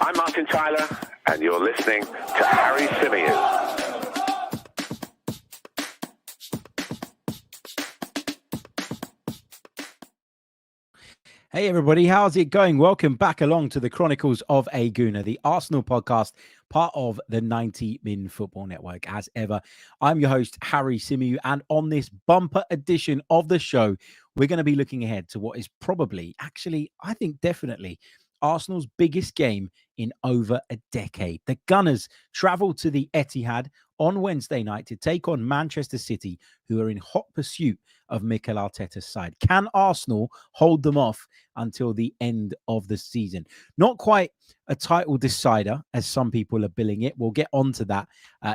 I'm Martin Tyler, and you're listening to Harry Symeou. Hey everybody, how's it going? Welcome back along to the Chronicles of a Gooner, the Arsenal podcast, part of the 90 Min Football Network. As ever, I'm your host, Harry Symeou, and on this bumper edition of the show, we're going to be looking ahead to what is probably, actually, I think definitely, Arsenal's biggest game in over a decade. The Gunners travel to the Etihad on Wednesday night to take on Manchester City, who are in hot pursuit of Mikel Arteta's side. Can Arsenal hold them off until the end of the season? Not quite a title decider, as some people are billing it. We'll get onto that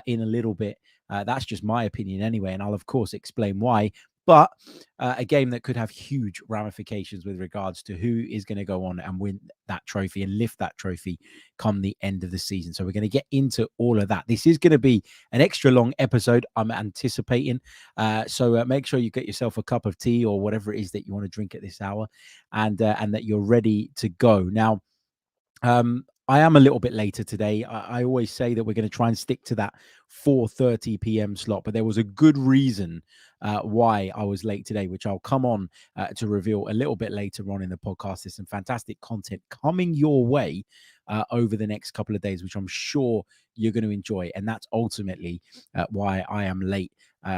in a little bit. That's just my opinion anyway, and I'll, of course, explain why. But a game that could have huge ramifications with regards to who is going to go on and win that trophy and lift that trophy come the end of the season. So we're going to get into all of that. This is going to be an extra long episode, I'm anticipating. So make sure you get yourself a cup of tea or whatever it is that you want to drink at this hour, and that you're ready to go. Now, I am a little bit later today. I always say that we're going to try and stick to that 4:30 p.m. slot, but there was a good reason why I was late today, which I'll come on to reveal a little bit later on in the podcast. There's some fantastic content coming your way over the next couple of days, which I'm sure you're going to enjoy. And that's ultimately why I am late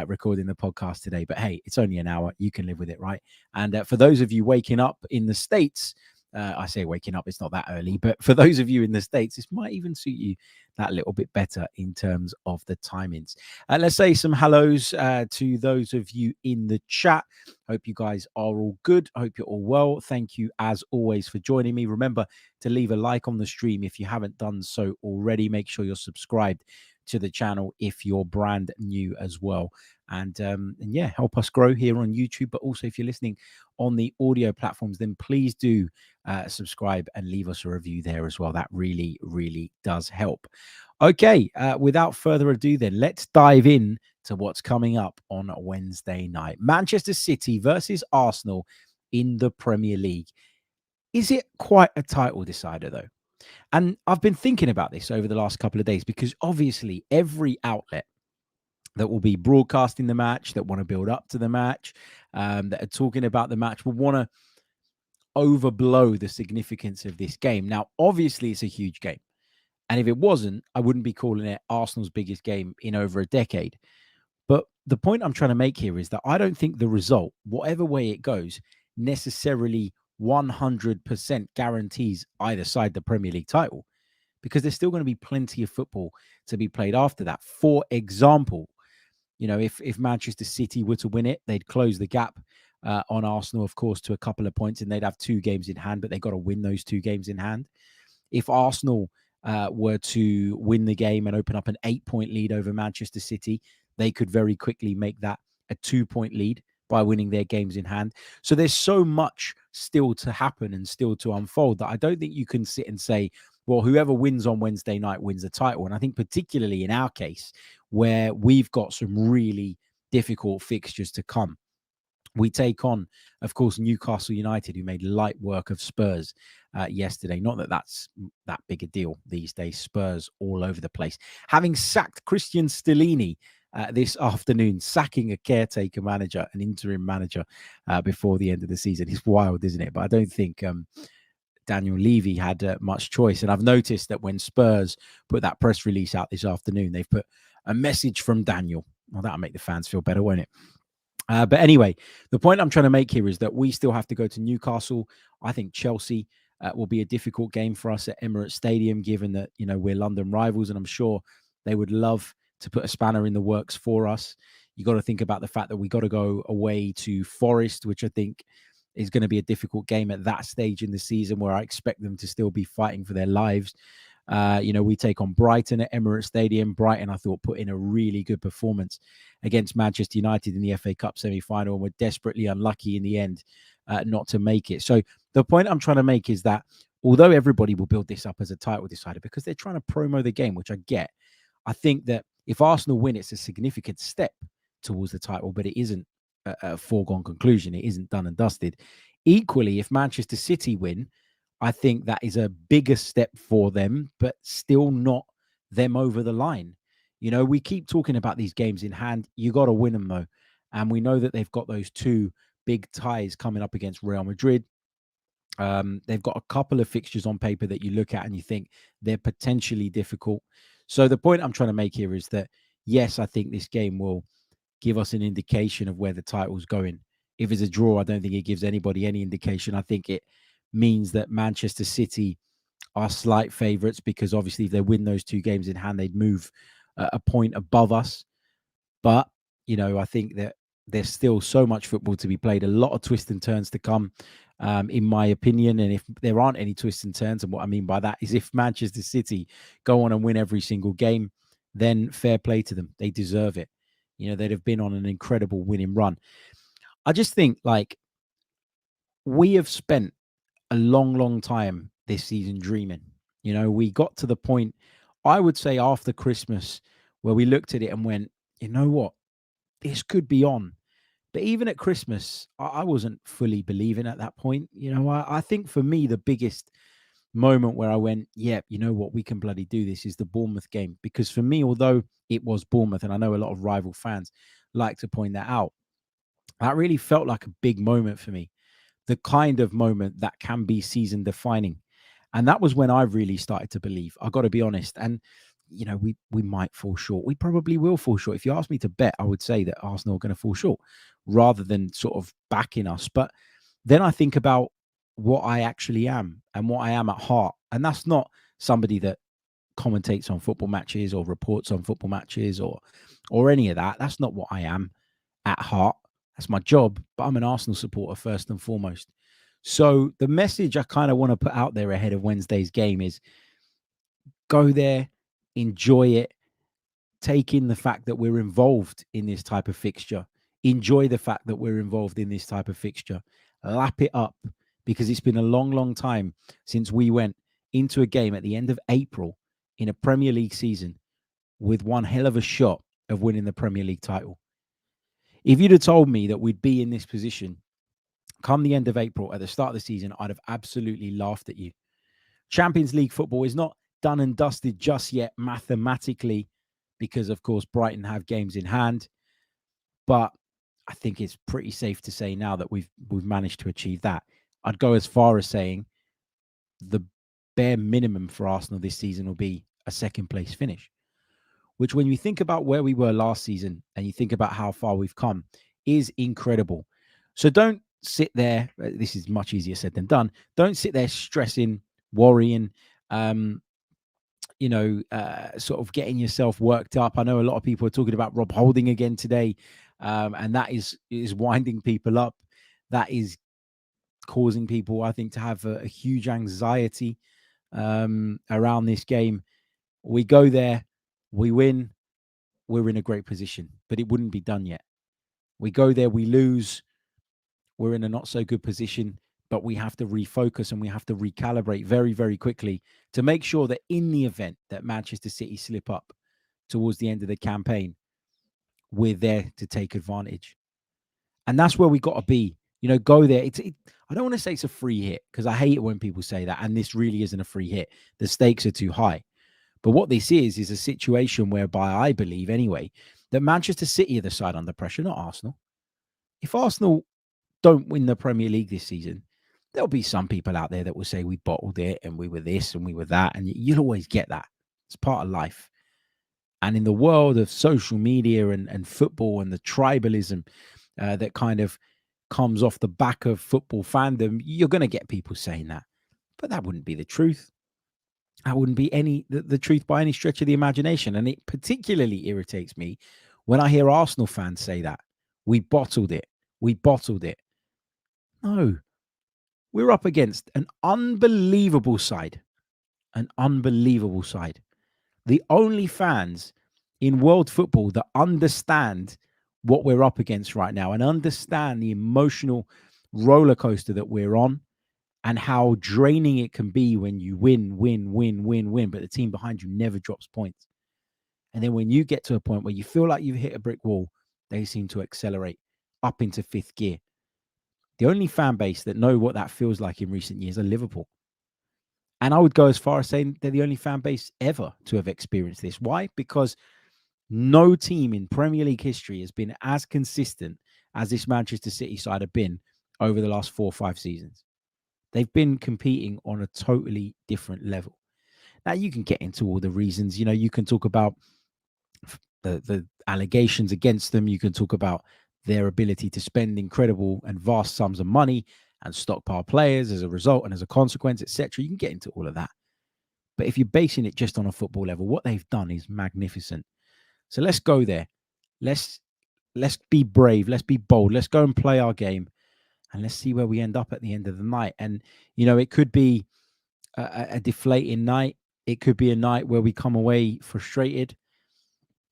recording the podcast today. But hey, it's only an hour. You can live with it, right? And for those of you waking up in the States, I say waking up, it's not that early, but for those of you in the States, this might even suit you that little bit better in terms of the timings. Let's say some hellos to those of you in the chat. Hope you guys are all good. I hope you're all well. Thank you, as always, for joining me. Remember to leave a like on the stream if you haven't done so already. Make sure you're subscribed to the channel if you're brand new as well. And yeah, help us grow here on YouTube. But also, if you're listening on the audio platforms, then please do subscribe and leave us a review there as well. That really, really does help. Okay, without further ado, then let's dive in to what's coming up on Wednesday night. Manchester City versus Arsenal in the Premier League. Is it quite a title decider, though? And I've been thinking about this over the last couple of days because obviously every outlet that will be broadcasting the match, that want to build up to the match, that are talking about the match, will want to overblow the significance of this game. Now, obviously, it's a huge game. And if it wasn't, I wouldn't be calling it Arsenal's biggest game in over a decade. But the point I'm trying to make here is that I don't think the result, whatever way it goes, necessarily 100% guarantees either side the Premier League title, because there's still going to be plenty of football to be played after that. For example, you know, if Manchester City were to win it, they'd close the gap on Arsenal, of course, to a couple of points, and they'd have 2 games in hand, but they've got to win those 2 games in hand. If Arsenal were to win the game and open up an 8-point lead over Manchester City, they could very quickly make that a 2-point lead by winning their games in hand. So there's so much still to happen and still to unfold that I don't think you can sit and say, well, whoever wins on Wednesday night wins the title. And I think particularly in our case, where we've got some really difficult fixtures to come. We take on, of course, Newcastle United, who made light work of Spurs yesterday. Not that that's that big a deal these days. Spurs all over the place. Having sacked Christian Stellini this afternoon, sacking a caretaker manager, an interim manager before the end of the season. It's wild, isn't it? But I don't think Daniel Levy had much choice. And I've noticed that when Spurs put that press release out this afternoon, they've put a message from Daniel. Well, that'll make the fans feel better, won't it? But anyway, the point I'm trying to make here is that we still have to go to Newcastle. I think Chelsea will be a difficult game for us at Emirates Stadium, given that, you know, we're London rivals, and I'm sure they would love to put a spanner in the works for us. You got to think about the fact that we got to go away to Forest, which I think is going to be a difficult game at that stage in the season, where I expect them to still be fighting for their lives. You know, we take on Brighton at Emirates Stadium. Brighton, I thought, put in a really good performance against Manchester United in the FA Cup semi-final, and were desperately unlucky in the end not to make it. So the point I'm trying to make is that although everybody will build this up as a title decider because they're trying to promo the game, which I get, I think that if Arsenal win, it's a significant step towards the title, but it isn't a foregone conclusion. It isn't done and dusted. Equally, if Manchester City win, I think that is a bigger step for them, but still not them over the line. We keep talking about these games in hand. You got to win them, though. And we know that they've got those two big ties coming up against Real Madrid. They've got a couple of fixtures on paper that you look at and you think they're potentially difficult. So the point I'm trying to make here is that, yes, I think this game will give us an indication of where the title's going. If it's a draw, I don't think it gives anybody any indication. I think it means that Manchester City are slight favourites because obviously if they win those two games in hand, they'd move a point above us. But, I think that there's still so much football to be played, a lot of twists and turns to come, in my opinion. And if there aren't any twists and turns, and what I mean by that is if Manchester City go on and win every single game, then fair play to them. They deserve it. They'd have been on an incredible winning run. I just think, we have spent a long, long time this season dreaming. We got to the point, I would say, after Christmas, where we looked at it and went, you know what, this could be on. But even at Christmas, I wasn't fully believing at that point. I think for me, the biggest moment where I went, yeah, you know what, we can bloody do this is the Bournemouth game. Because for me, although it was Bournemouth, and I know a lot of rival fans like to point that out, that really felt like a big moment for me. The kind of moment that can be season defining. And that was when I really started to believe. I got to be honest. And, we might fall short. We probably will fall short. If you ask me to bet, I would say that Arsenal are going to fall short rather than sort of backing us. But then I think about what I actually am and what I am at heart. And that's not somebody that commentates on football matches or reports on football matches or any of that. That's not what I am at heart. That's my job, but I'm an Arsenal supporter first and foremost. So the message I kind of want to put out there ahead of Wednesday's game is go there, enjoy it, take in the fact that we're involved in this type of fixture. Enjoy the fact that we're involved in this type of fixture. Lap it up because it's been a long, long time since we went into a game at the end of April in a Premier League season with one hell of a shot of winning the Premier League title. If you'd have told me that we'd be in this position come the end of April at the start of the season, I'd have absolutely laughed at you. Champions League football is not done and dusted just yet mathematically because, of course, Brighton have games in hand. But I think it's pretty safe to say now that we've managed to achieve that. I'd go as far as saying the bare minimum for Arsenal this season will be a second place finish, which when you think about where we were last season and you think about how far we've come is incredible. So don't sit there. This is much easier said than done. Don't sit there stressing, worrying, sort of getting yourself worked up. I know a lot of people are talking about Rob Holding again today, and that is winding people up. That is causing people, I think, to have a huge anxiety around this game. We go there, we win, we're in a great position, but it wouldn't be done yet. We go there, we lose, we're in a not so good position, but we have to refocus and we have to recalibrate very, very quickly to make sure that in the event that Manchester City slip up towards the end of the campaign, we're there to take advantage. And that's where we got to be. Go there. I don't want to say it's a free hit because I hate it when people say that. And this really isn't a free hit. The stakes are too high. But what this is a situation whereby I believe anyway, that Manchester City are the side under pressure, not Arsenal. If Arsenal don't win the Premier League this season, there'll be some people out there that will say we bottled it and we were this and we were that. And you'll always get that. It's part of life. And in the world of social media and football and the tribalism that kind of comes off the back of football fandom, you're going to get people saying that. But that wouldn't be the truth. That wouldn't be the truth by any stretch of the imagination. And it particularly irritates me when I hear Arsenal fans say that. We bottled it. We bottled it. No. We're up against an unbelievable side. An unbelievable side. The only fans in world football that understand what we're up against right now and understand the emotional roller coaster that we're on and how draining it can be when you win, but the team behind you never drops points. And then when you get to a point where you feel like you've hit a brick wall, they seem to accelerate up into fifth gear. The only fan base that know what that feels like in recent years are Liverpool. And I would go as far as saying they're the only fan base ever to have experienced this. Why? Because no team in Premier League history has been as consistent as this Manchester City side have been over the last 4 or 5 seasons. They've been competing on a totally different level. Now, you can get into all the reasons. You can talk about the allegations against them. You can talk about their ability to spend incredible and vast sums of money and stockpile players as a result and as a consequence, etc. You can get into all of that. But if you're basing it just on a football level, what they've done is magnificent. So let's go there. Let's be brave. Let's be bold. Let's go and play our game. And let's see where we end up at the end of the night. And, it could be a deflating night. It could be a night where we come away frustrated.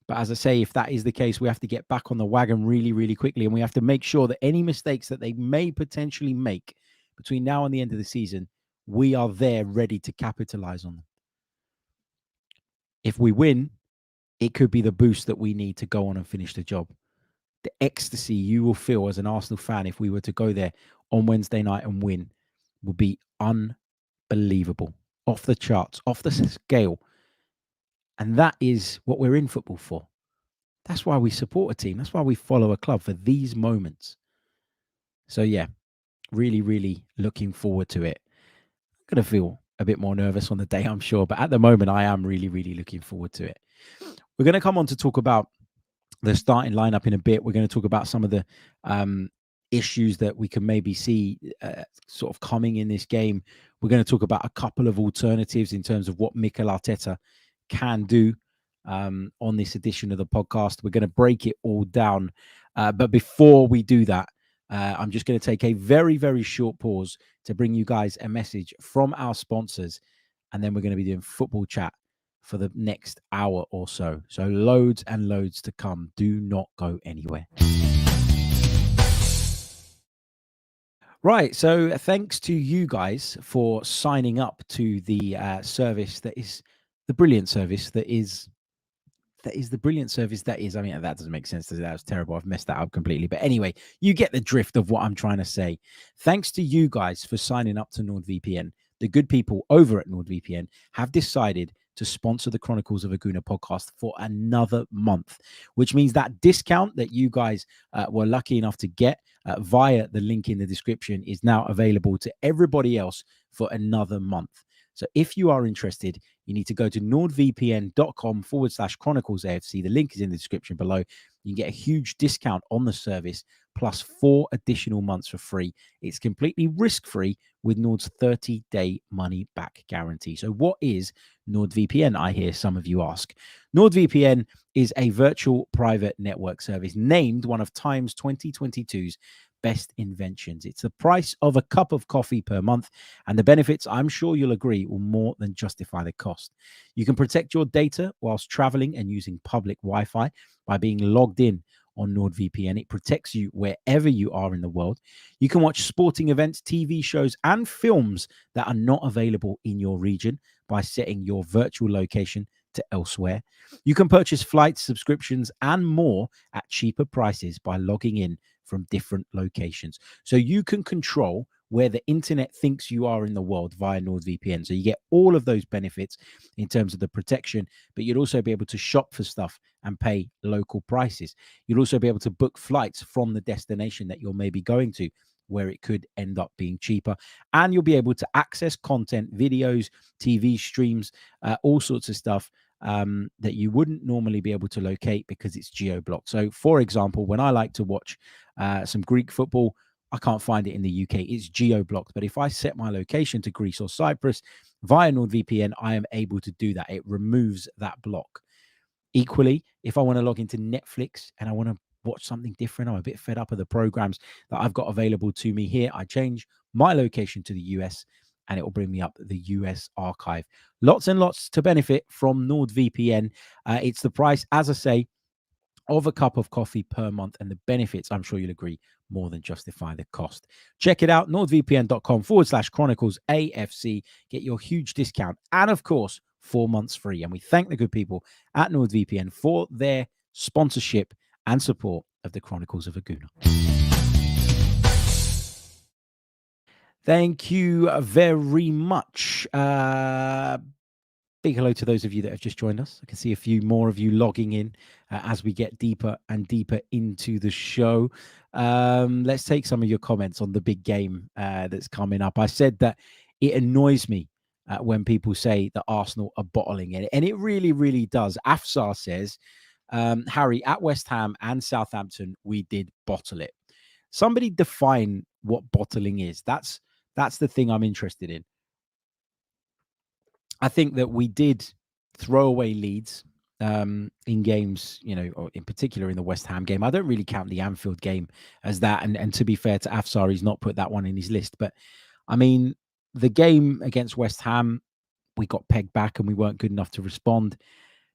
But as I say, if that is the case, we have to get back on the wagon really, really quickly. And we have to make sure that any mistakes that they may potentially make between now and the end of the season, we are there ready to capitalize on them. If we win, it could be the boost that we need to go on and finish the job. The ecstasy you will feel as an Arsenal fan if we were to go there on Wednesday night and win will be unbelievable, off the charts, off the scale. And that is what we're in football for. That's why we support a team. That's why we follow a club, for these moments. So yeah, really, really looking forward to it. I'm going to feel a bit more nervous on the day, I'm sure. But at the moment, I am really, really looking forward to it. We're going to come on to talk about the starting lineup in a bit. We're going to talk about some of the issues that we can maybe see sort of coming in this game. We're going to talk about a couple of alternatives in terms of what Mikel Arteta can do on this edition of the podcast. We're going to break it all down. But before we do that, I'm just going to take a very, very short pause to bring you guys a message from our sponsors. And then we're going to be doing football chat for the next hour or so. So loads and loads to come. Do not go anywhere. Right. So thanks to you guys for signing up to the service that is the brilliant service that is the brilliant service that is. I mean, that doesn't make sense. That was terrible. I've messed that up completely. But anyway, you get the drift of what I'm trying to say. Thanks to you guys for signing up to NordVPN. The good people over at NordVPN have decided to sponsor the Chronicles of a Gooner podcast for another month, which means that discount that you guys were lucky enough to get via the link in the description is now available to everybody else for another month. So if you are interested, you need to go to nordvpn.com/Chronicles AFC. The link is in the description below. You can get a huge discount on the service, plus 4 additional months for free. It's completely risk-free with Nord's 30-day money-back guarantee. So what is NordVPN, I hear some of you ask? NordVPN is a virtual private network service named one of Time's 2022's best inventions. It's the price of a cup of coffee per month, and the benefits, I'm sure you'll agree, will more than justify the cost. You can protect your data whilst traveling and using public Wi-Fi by being logged in on NordVPN. It protects you wherever you are in the world. You can watch sporting events, TV shows, and films that are not available in your region by setting your virtual location to elsewhere. You can purchase flights, subscriptions, and more at cheaper prices by logging in from different locations. So you can control where the internet thinks you are in the world via NordVPN. So you get all of those benefits in terms of the protection, but you'd also be able to shop for stuff and pay local prices. You'd also be able to book flights from the destination that you're maybe going to, where it could end up being cheaper. And you'll be able to access content, videos, TV streams, all sorts of stuff that you wouldn't normally be able to locate because it's geo-blocked. So, for example, when I like to watch some Greek football, I can't find it in the UK. It's geo-blocked. But if I set my location to Greece or Cyprus via NordVPN, I am able to do that. It removes that block. Equally, if I want to log into Netflix and I want to watch something different, I'm a bit fed up of the programs that I've got available to me here, I change my location to the US and it will bring me up the US archive. Lots and lots to benefit from NordVPN. It's the price, as I say, of a cup of coffee per month, and the benefits, I'm sure you'll agree, more than justify the cost. Check it out, nordvpn.com/Chronicles AFC. Get your huge discount and, of course, 4 months free. And we thank the good people at NordVPN for their sponsorship and support of the Chronicles of a Gooner. Thank you very much. Big hello to those of you that have just joined us. I can see a few more of you logging in as we get deeper and deeper into the show. Let's take some of your comments on the big game that's coming up. I said that it annoys me when people say that Arsenal are bottling it, and it really, really does. Afsar says, Harry, at West Ham and Southampton, we did bottle it. Somebody define what bottling is. That's the thing I'm interested in. I think that we did throw away leads in games, or in particular in the West Ham game. I don't really count the Anfield game as that. And to be fair to Afsar, he's not put that one in his list. But I mean, the game against West Ham, we got pegged back and we weren't good enough to respond.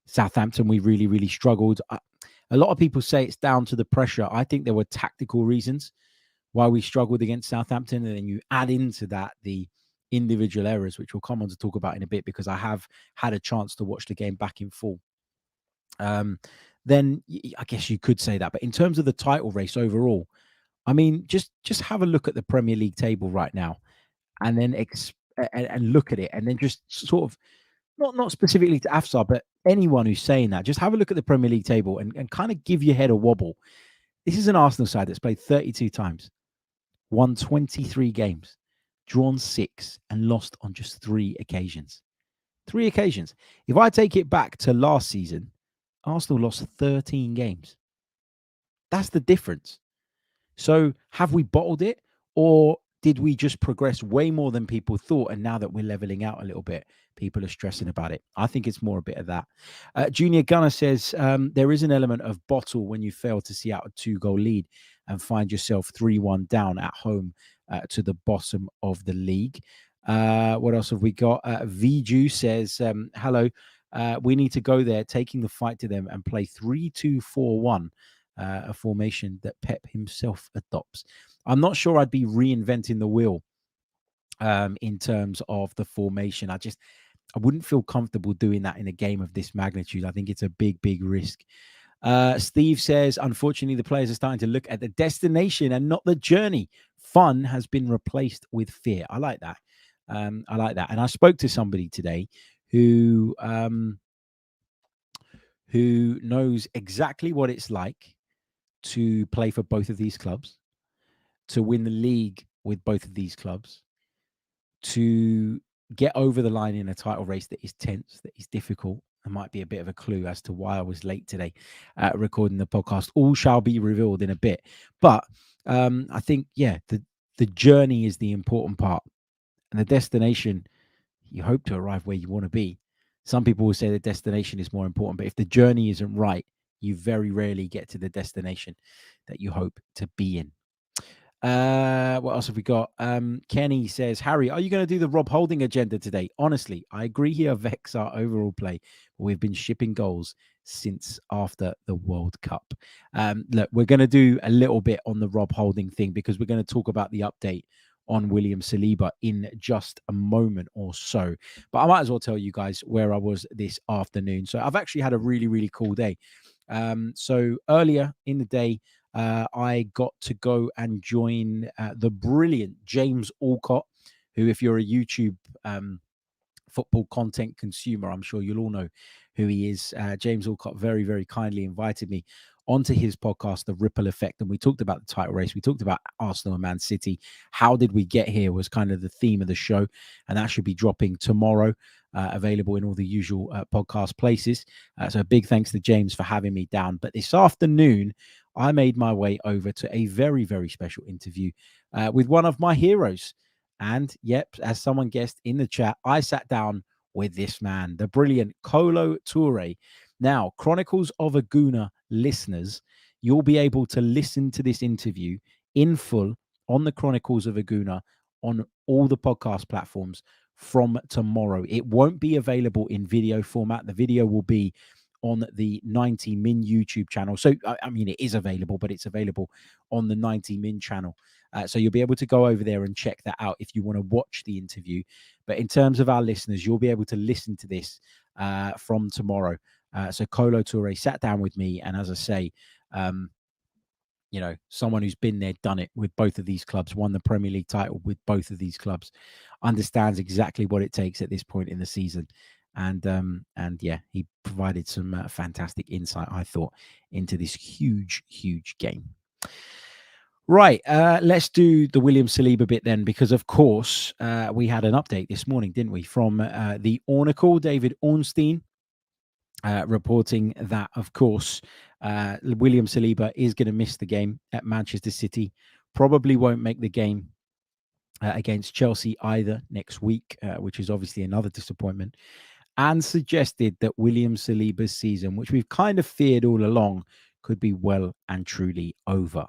Southampton, we really, really struggled. A lot of people say it's down to the pressure. I think there were tactical reasons why we struggled against Southampton. And then you add into that the individual errors, which we'll come on to talk about in a bit, because I have had a chance to watch the game back in full. Then I guess you could say that. But in terms of the title race overall, I mean, just have a look at the Premier League table right now, and then and look at it, and then just sort of not specifically to Afsar, but anyone who's saying that, just have a look at the Premier League table and kind of give your head a wobble. This is an Arsenal side that's played 32 times, won 23 games, drawn 6, and lost on just 3 occasions. 3 occasions. If I take it back to last season, Arsenal lost 13 games. That's the difference. So have we bottled it, or did we just progress way more than people thought? And now that we're leveling out a little bit, people are stressing about it. I think it's more a bit of that. Junior Gunner says there is an element of bottle when you fail to see out a 2-goal lead and find yourself 3-1 down at home to the bottom of the league. What else have we got? Viju says, hello. We need to go there, taking the fight to them and play 3-2-4-1. A formation that Pep himself adopts. I'm not sure I'd be reinventing the wheel in terms of the formation. I wouldn't feel comfortable doing that in a game of this magnitude. I think it's a big, big risk. Steve says, unfortunately, the players are starting to look at the destination and not the journey. Fun has been replaced with fear. I like that. And I spoke to somebody today who knows exactly what it's like to play for both of these clubs, to win the league with both of these clubs, to get over the line in a title race that is tense, that is difficult. There might be a bit of a clue as to why I was late today recording the podcast. All shall be revealed in a bit. But I think, the journey is the important part. And the destination, you hope to arrive where you want to be. Some people will say the destination is more important, but if the journey isn't right, you very rarely get to the destination that you hope to be in. What else have we got? Kenny says, Harry, are you going to do the Rob Holding agenda today? Honestly, I agree here vex our overall play, but we've been shipping goals since after the World Cup. Look, we're going to do a little bit on the Rob Holding thing because we're going to talk about the update on William Saliba in just a moment or so. But I might as well tell you guys where I was this afternoon. So I've actually had a really, really cool day. So earlier in the day, I got to go and join the brilliant James Alcott, who, if you're a YouTube football content consumer, I'm sure you'll all know who he is. James Alcott very, very kindly invited me onto his podcast, The Ripple Effect. And we talked about the title race. We talked about Arsenal and Man City. How did we get here was kind of the theme of the show. And that should be dropping tomorrow, available in all the usual podcast places. So a big thanks to James for having me down. But this afternoon, I made my way over to a very, very special interview with one of my heroes. And yep, as someone guessed in the chat, I sat down with this man, the brilliant Kolo Touré. Now, Chronicles of a Gooner listeners, you'll be able to listen to this interview in full on the Chronicles of a Gooner on all the podcast platforms from tomorrow. It won't be available in video format. The video will be on the 90 Min YouTube channel. So, I mean, it is available, but it's available on the 90 Min channel. So you'll be able to go over there and check that out if you want to watch the interview. But in terms of our listeners, you'll be able to listen to this from tomorrow. So Kolo Touré sat down with me, and as I say, someone who's been there, done it with both of these clubs, won the Premier League title with both of these clubs, understands exactly what it takes at this point in the season. And yeah, he provided some fantastic insight, I thought, into this huge game. Right, let's do the William Saliba bit then, because of course we had an update this morning, didn't we, from the Oracle, David Ornstein, reporting that, of course, William Saliba is going to miss the game at Manchester City, probably won't make the game against Chelsea either next week, which is obviously another disappointment, and suggested that William Saliba's season, which we've kind of feared all along, could be well and truly over.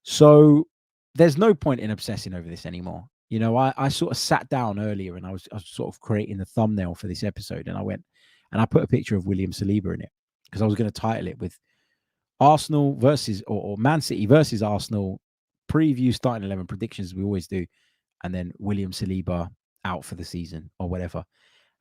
So there's no point in obsessing over this anymore. I sort of sat down earlier and I was sort of creating the thumbnail for this episode, and I went and I put a picture of William Saliba in it because I was going to title it with Arsenal versus or Man City versus Arsenal preview starting 11 predictions, we always do, and then William Saliba out for the season or whatever.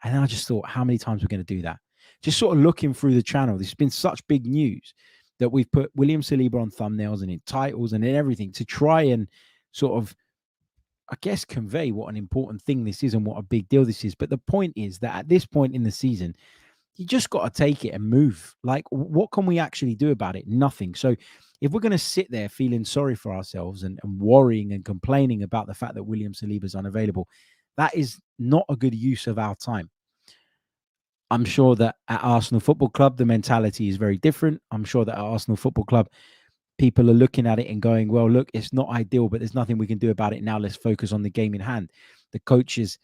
And then I just thought, how many times we're going to do that? Just sort of looking through the channel, there's been such big news that we've put William Saliba on thumbnails and in titles and in everything to try and sort of, I guess, convey what an important thing this is and what a big deal this is. But the point is that at this point in the season, you just got to take it and move. Like, what can we actually do about it? Nothing. So if we're going to sit there feeling sorry for ourselves and worrying and complaining about the fact that William Saliba is unavailable, that is not a good use of our time. I'm sure that at Arsenal Football Club, the mentality is very different. I'm sure that at Arsenal Football Club, people are looking at it and going, well, look, it's not ideal, but there's nothing we can do about it now. Let's focus on the game in hand. The coaches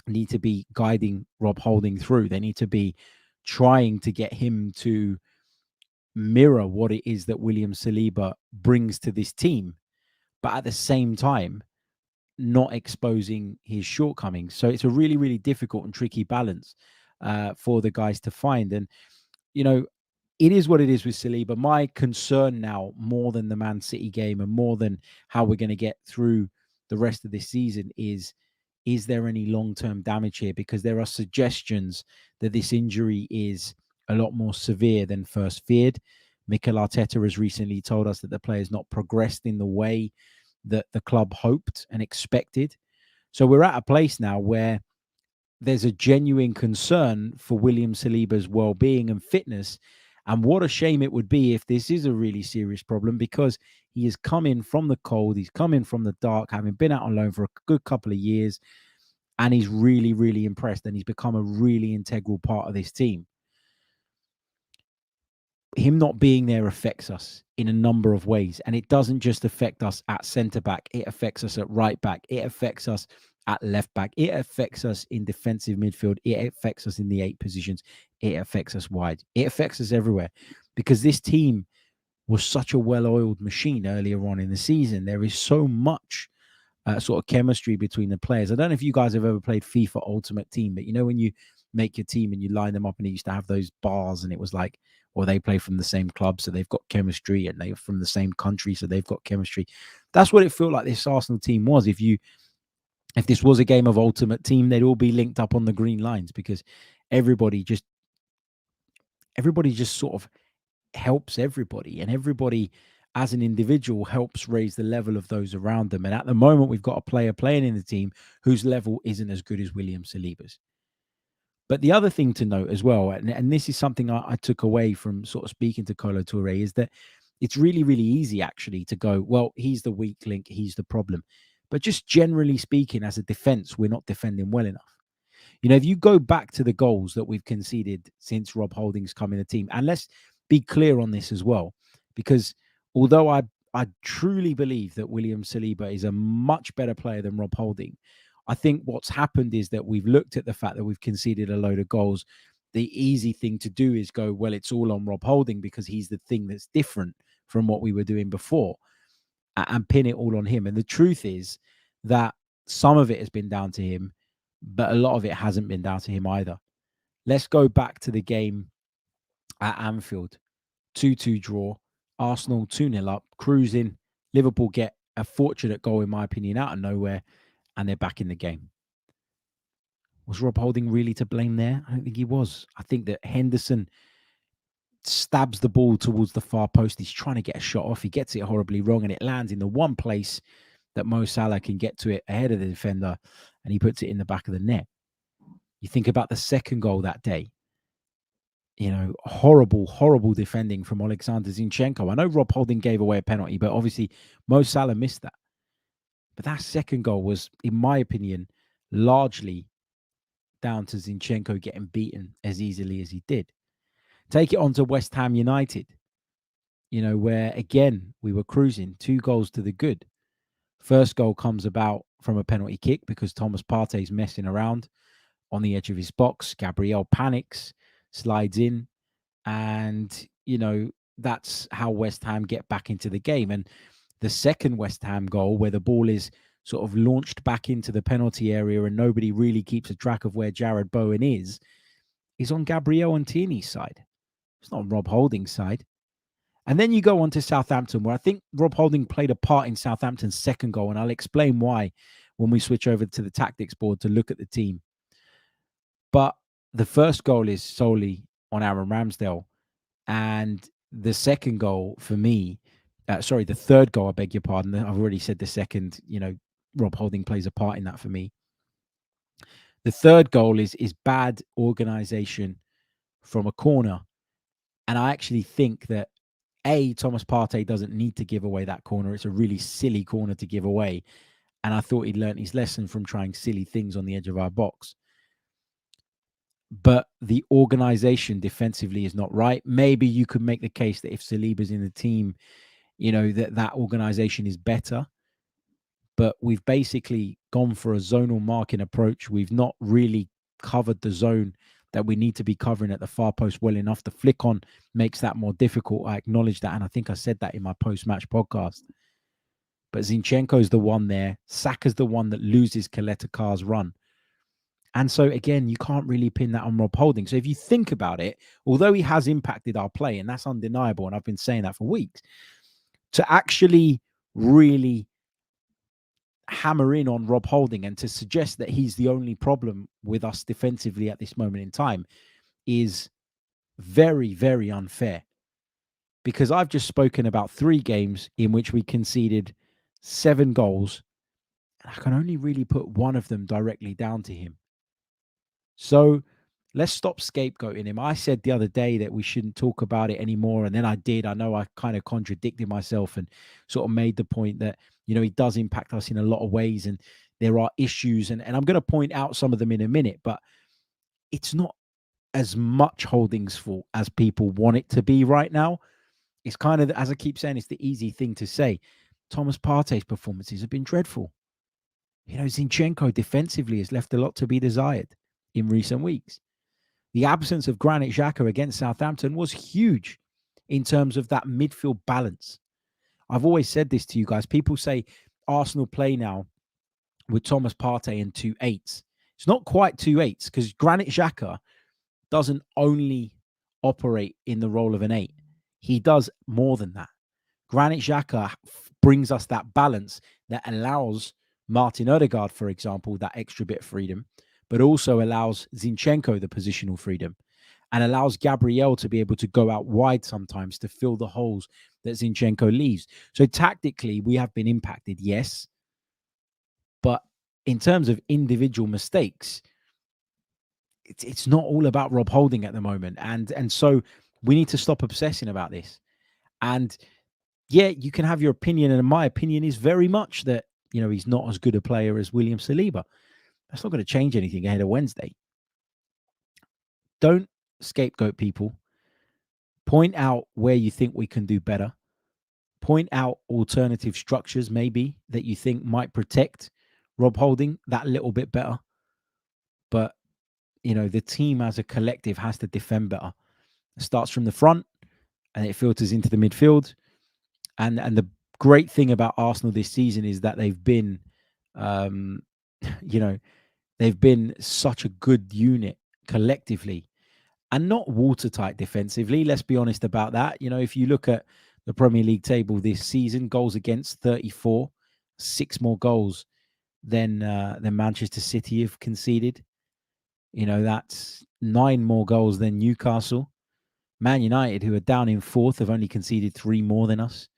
need to be guiding Rob Holding through. They need to be trying to get him to mirror what it is that William Saliba brings to this team, but at the same time, not exposing his shortcomings. So it's a really, really difficult and tricky balance for the guys to find. And, it is what it is with Saliba. My concern now, more than the Man City game and more than how we're going to get through the rest of this season, is there any long-term damage here? Because there are suggestions that this injury is a lot more severe than first feared. Mikel Arteta has recently told us that the player has not progressed in the way that the club hoped and expected. So we're at a place now where there's a genuine concern for William Saliba's well-being and fitness. And what a shame it would be if this is a really serious problem, because he has come in from the cold, he's come in from the dark, having been out on loan for a good couple of years, and he's really, really impressed, and he's become a really integral part of this team. Him not being there affects us in a number of ways, and it doesn't just affect us at centre-back, it affects us at right-back, it affects us at left-back, it affects us in defensive midfield, it affects us in the 8 positions, it affects us wide, it affects us everywhere, because this team was such a well-oiled machine earlier on in the season. There is so much sort of chemistry between the players. I don't know if you guys have ever played FIFA Ultimate Team, but when you make your team and you line them up, and it used to have those bars, and it was like, or they play from the same club, so they've got chemistry, and they're from the same country, so they've got chemistry. That's what it felt like this Arsenal team was. If this was a game of Ultimate Team, they'd all be linked up on the green lines, because everybody just sort of helps everybody, and everybody as an individual helps raise the level of those around them. And at the moment, we've got a player playing in the team whose level isn't as good as William Saliba's. But the other thing to note as well, and this is something I took away from sort of speaking to Kolo Touré, is that it's really, really easy actually to go, well, he's the weak link, he's the problem. But just generally speaking, as a defense, we're not defending well enough. If you go back to the goals that we've conceded since Rob Holding's come in the team, and let's be clear on this as well, because although I truly believe that William Saliba is a much better player than Rob Holding, I think what's happened is that we've looked at the fact that we've conceded a load of goals. The easy thing to do is go, well, it's all on Rob Holding because he's the thing that's different from what we were doing before, and pin it all on him. And the truth is that some of it has been down to him, but a lot of it hasn't been down to him either. Let's go back to the game at Anfield. 2-2 draw. Arsenal 2-0 up, cruising. Liverpool get a fortunate goal, in my opinion, out of nowhere, and they're back in the game. Was Rob Holding really to blame there? I don't think he was. I think that Henderson stabs the ball towards the far post. He's trying to get a shot off. He gets it horribly wrong, and it lands in the one place that Mo Salah can get to it ahead of the defender, and he puts it in the back of the net. You think about the second goal that day. Horrible, horrible defending from Alexander Zinchenko. I know Rob Holding gave away a penalty, but obviously Mo Salah missed that. But that second goal was, in my opinion, largely down to Zinchenko getting beaten as easily as he did. Take it on to West Ham United, where, again, we were cruising 2 goals to the good. First goal comes about from a penalty kick because Thomas Partey's messing around on the edge of his box. Gabriel panics, slides in, and, that's how West Ham get back into the game. And the second West Ham goal, where the ball is sort of launched back into the penalty area and nobody really keeps a track of where Jared Bowen is on Gabriel and Tierney's side. It's not on Rob Holding's side. And then you go on to Southampton, where I think Rob Holding played a part in Southampton's second goal, and I'll explain why when we switch over to the tactics board to look at the team. But the first goal is solely on Aaron Ramsdale, and the second goal for me, the third goal, I beg your pardon. I've already said the second, Rob Holding plays a part in that for me. The third goal is bad organisation from a corner. And I actually think that, Thomas Partey doesn't need to give away that corner. It's a really silly corner to give away. And I thought he'd learned his lesson from trying silly things on the edge of our box. But the organisation defensively is not right. Maybe you could make the case that if Saliba's in the team, that organisation is better. But we've basically gone for a zonal marking approach. We've not really covered the zone that we need to be covering at the far post well enough. The flick on makes that more difficult. I acknowledge that. And I think I said that in my post-match podcast. But Zinchenko's the one there. Saka's the one that loses Kaleta-Carr's run. And so, again, you can't really pin that on Rob Holding. So if you think about it, although he has impacted our play, and that's undeniable, and I've been saying that for weeks, to actually really hammer in on Rob Holding and to suggest that he's the only problem with us defensively at this moment in time is very, very unfair. Because I've just spoken about 3 games in which we conceded 7 goals, and I can only really put one of them directly down to him. So let's stop scapegoating him. I said the other day that we shouldn't talk about it anymore, and then I did. I know I kind of contradicted myself and sort of made the point that, he does impact us in a lot of ways, and there are issues, and I'm going to point out some of them in a minute, but it's not as much Holding's fault as people want it to be right now. It's kind of, as I keep saying, it's the easy thing to say. Thomas Partey's performances have been dreadful. Zinchenko defensively has left a lot to be desired in recent weeks. The absence of Granit Xhaka against Southampton was huge in terms of that midfield balance. I've always said this to you guys. People say Arsenal play now with Thomas Partey and 2 8s. It's not quite 2 8s because Granit Xhaka doesn't only operate in the role of an 8. He does more than that. Granit Xhaka brings us that balance that allows Martin Odegaard, for example, that extra bit of freedom, but also allows Zinchenko the positional freedom and allows Gabriel to be able to go out wide sometimes to fill the holes that Zinchenko leaves. So tactically, we have been impacted, yes. But in terms of individual mistakes, it's not all about Rob Holding at the moment. And so we need to stop obsessing about this. And yeah, you can have your opinion. And my opinion is very much that, he's not as good a player as William Saliba. That's not going to change anything ahead of Wednesday. Don't scapegoat people. Point out where you think we can do better. Point out alternative structures maybe that you think might protect Rob Holding that little bit better. But, the team as a collective has to defend better. It starts from the front and it filters into the midfield. And the great thing about Arsenal this season is that they've been, they've been such a good unit collectively and not watertight defensively. Let's be honest about that. If you look at the Premier League table this season, goals against 34, 6 more goals than Manchester City have conceded. That's 9 more goals than Newcastle. Man United, who are down in fourth, have only conceded 3 more than us.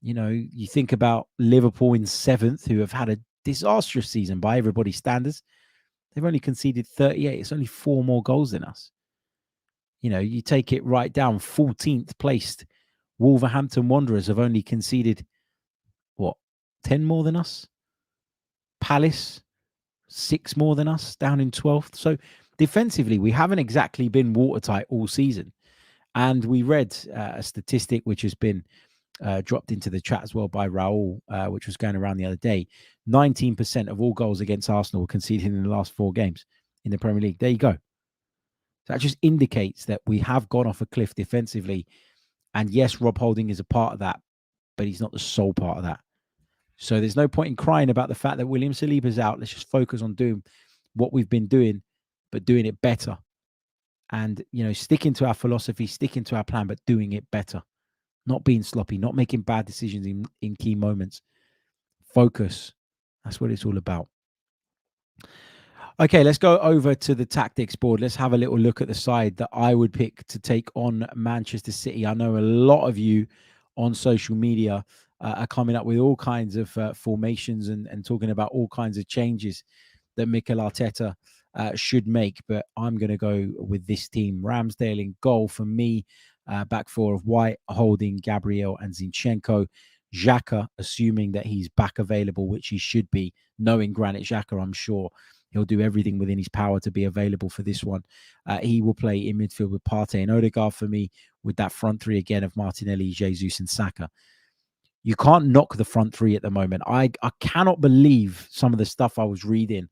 You know, you think about Liverpool in seventh, who have had a disastrous season by everybody's standards. They've only conceded 38. It's only 4 more goals than us. You know, you take it right down, 14th placed Wolverhampton Wanderers have only conceded, 10 more than us? Palace, 6 more than us, down in 12th. So defensively, we haven't exactly been watertight all season. And we read a statistic which has been dropped into the chat as well by Raul, which was going around the other day. 19% of all goals against Arsenal were conceded in the last 4 games in the Premier League. There you go. That just indicates that we have gone off a cliff defensively. And yes, Rob Holding is a part of that, but he's not the sole part of that. So there's no point in crying about the fact that William Saliba's out. Let's just focus on doing what we've been doing, but doing it better. And, you know, sticking to our philosophy, sticking to our plan, but doing it better. Not being sloppy, not making bad decisions in key moments. Focus. That's what it's all about. Okay, let's go over to the tactics board. Let's have a little look at the side that I would pick to take on Manchester City. I know a lot of you on social media are coming up with all kinds of formations and talking about all kinds of changes that Mikel Arteta should make. But I'm going to go with this team. Ramsdale in goal for me. Back four of White, Holding, Gabriel and Zinchenko. Xhaka, assuming that he's back available, which he should be. Knowing Granit Xhaka, I'm sure he'll do everything within his power to be available for this one. He will play in midfield with Partey and Odegaard for me, with that front three again of Martinelli, Jesus and Saka. You can't knock the front three at the moment. I cannot believe some of the stuff I was reading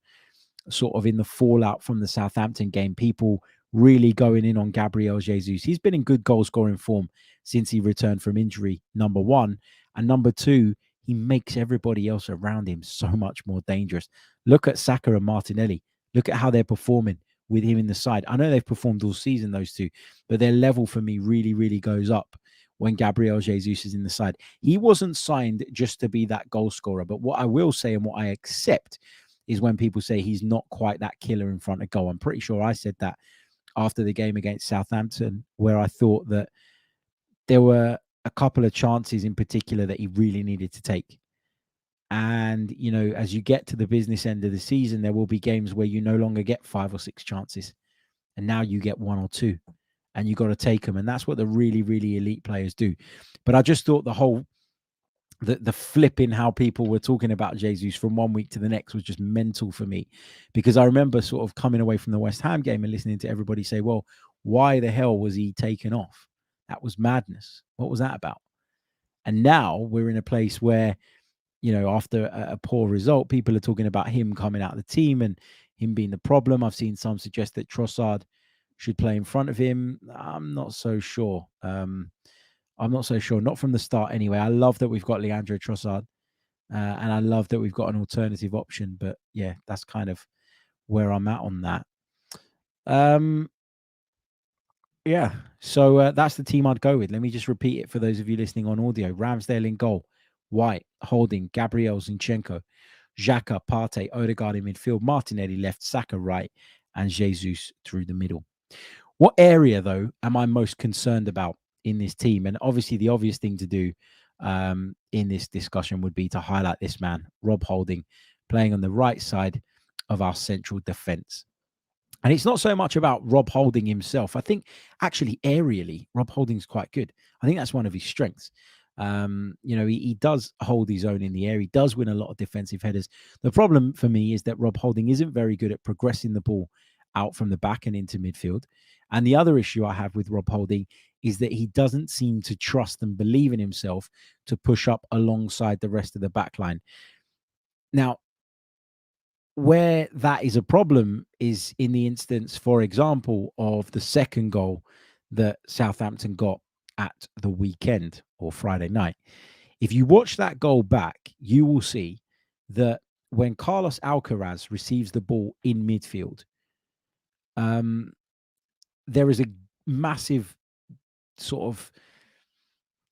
sort of in the fallout from the Southampton game. People really going in on Gabriel Jesus. He's been in good goal scoring form since he returned from injury, number one. And number two, he makes everybody else around him so much more dangerous. Look at Saka and Martinelli. Look at how they're performing with him in the side. I know they've performed all season, those two, but their level for me really, really goes up when Gabriel Jesus is in the side. He wasn't signed just to be that goal scorer, but what I will say and what I accept is when people say he's not quite that killer in front of goal. I'm pretty sure I said that after the game against Southampton, where I thought that there were a couple of chances in particular that he really needed to take. And, you know, as you get to the business end of the season, there will be games where you no longer get 5 or 6 chances. And now you get 1 or 2 and you got to take them. And that's what the really, really elite players do. But I just thought the flip in how people were talking about Jesus from one week to the next was just mental for me, because I remember sort of coming away from the West Ham game and listening to everybody say, well, why the hell was he taken off? That was madness. What was that about? And now we're in a place where, you know, after a poor result, people are talking about him coming out of the team and him being the problem. I've seen some suggest that Trossard should play in front of him. I'm not so sure. Not from the start anyway. I love that we've got Leandro Trossard, and I love that we've got an alternative option. But yeah, that's kind of where I'm at on that. Yeah, so that's the team I'd go with. Let me just repeat it for those of you listening on audio. Ramsdale in goal, White, Holding, Gabriel Zinchenko, Xhaka, Partey, Odegaard in midfield, Martinelli left, Saka right, and Jesus through the middle. What area, though, am I most concerned about in this team? And obviously the obvious thing to do in this discussion would be to highlight this man, Rob Holding, playing on the right side of our central defence. And it's not so much about Rob Holding himself. I think actually aerially, Rob Holding's quite good. I think that's one of his strengths. You know, he does hold his own in the air. He does win a lot of defensive headers. The problem for me is that Rob Holding isn't very good at progressing the ball out from the back and into midfield. And the other issue I have with Rob Holding is that he doesn't seem to trust and believe in himself to push up alongside the rest of the back line. Now, where that is a problem is in the instance, for example, of the second goal that Southampton got at the weekend or Friday night. If you watch that goal back, you will see that when Carlos Alcaraz receives the ball in midfield, there is a massive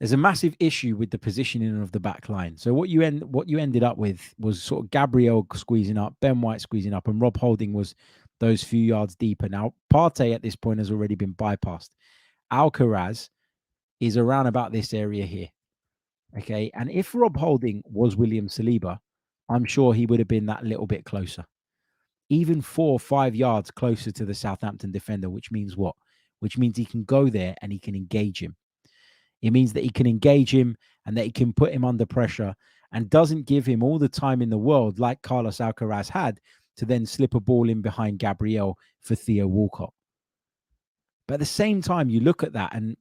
there's a massive issue with the positioning of the back line. So what you ended up with was sort of Gabriel squeezing up, Ben White squeezing up, and Rob Holding was those few yards deeper. Now, Partey at this point has already been bypassed Alcaraz is around about this area here. Okay. And if Rob Holding was William Saliba, I'm sure he would have been that little bit closer, even 4 or 5 yards closer to the Southampton defender, which means what? Which means he can go there and he can engage him. It means that he can engage him and that he can put him under pressure and doesn't give him all the time in the world, like Carlos Alcaraz had, to then slip a ball in behind Gabriel for Theo Walcott. But at the same time, you look at that and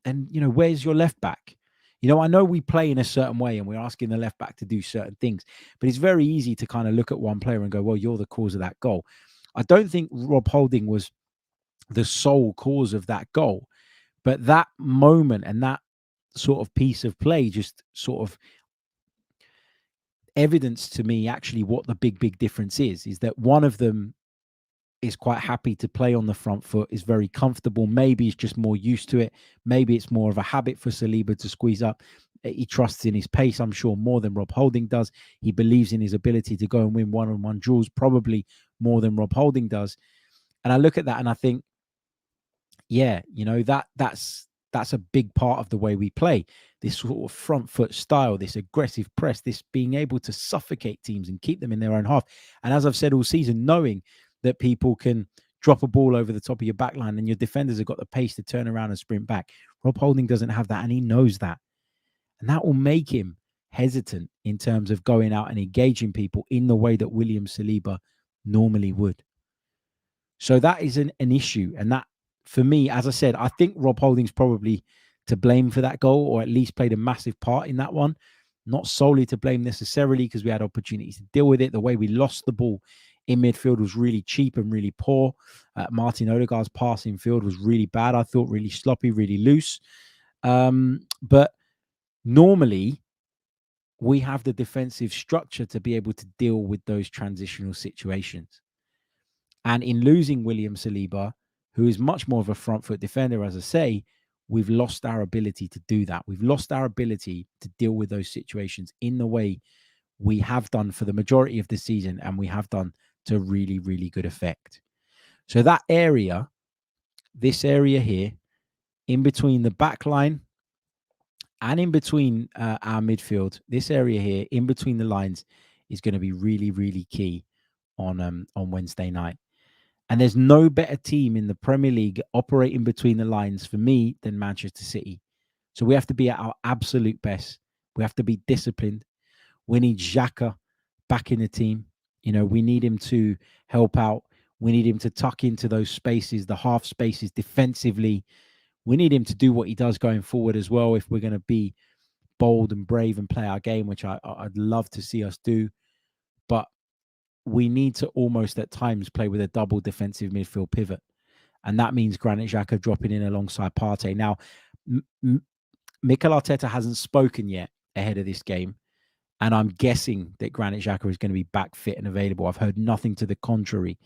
where's your left back? I know we play in a certain way and we're asking the left back to do certain things, but it's very easy to kind of look at one player and go, well, you're the cause of that goal. I don't think Rob Holding was the sole cause of that goal, but that moment and that sort of piece of play just sort of evidence to me actually what the big difference is that one of them is quite happy to play on the front foot, is very comfortable. Maybe he's just more used to it. Maybe it's more of a habit for Saliba to squeeze up. He trusts in his pace, I'm sure, more than Rob Holding does. He believes in his ability to go and win one-on-one duels, probably more than Rob Holding does. And I look at that and I think, yeah, that's a big part of the way we play. This sort of front foot style, this aggressive press, this being able to suffocate teams and keep them in their own half. And as I've said all season, knowing that people can drop a ball over the top of your back line and your defenders have got the pace to turn around and sprint back. Rob Holding doesn't have that, and he knows that. And that will make him hesitant in terms of going out and engaging people in the way that William Saliba normally would. So that is an issue. And that, for me, as I said, I think Rob Holding's probably to blame for that goal, or at least played a massive part in that one. Not solely to blame necessarily, because we had opportunities to deal with it. The way we lost the ball in midfield was really cheap and really poor. Martin Odegaard's passing field was really bad. I thought really sloppy, really loose. But normally we have the defensive structure to be able to deal with those transitional situations. And in losing William Saliba, who is much more of a front foot defender, as I say, we've lost our ability to do that. We've lost our ability to deal with those situations in the way we have done for the majority of the season, and we have done to really, really good effect. So that area, this area here, in between the back line and in between our midfield, this area here, in between the lines, is going to be really, really key on Wednesday night. And there's no better team in the Premier League operating between the lines for me than Manchester City. So we have to be at our absolute best. We have to be disciplined. We need Xhaka back in the team. We need him to help out. We need him to tuck into those spaces, the half spaces defensively. We need him to do what he does going forward as well if we're going to be bold and brave and play our game, which I'd love to see us do. But we need to almost at times play with a double defensive midfield pivot. And that means Granit Xhaka dropping in alongside Partey. Now, Mikel Arteta hasn't spoken yet ahead of this game. And I'm guessing that Granit Xhaka is going to be back fit and available. I've heard nothing to the contrary.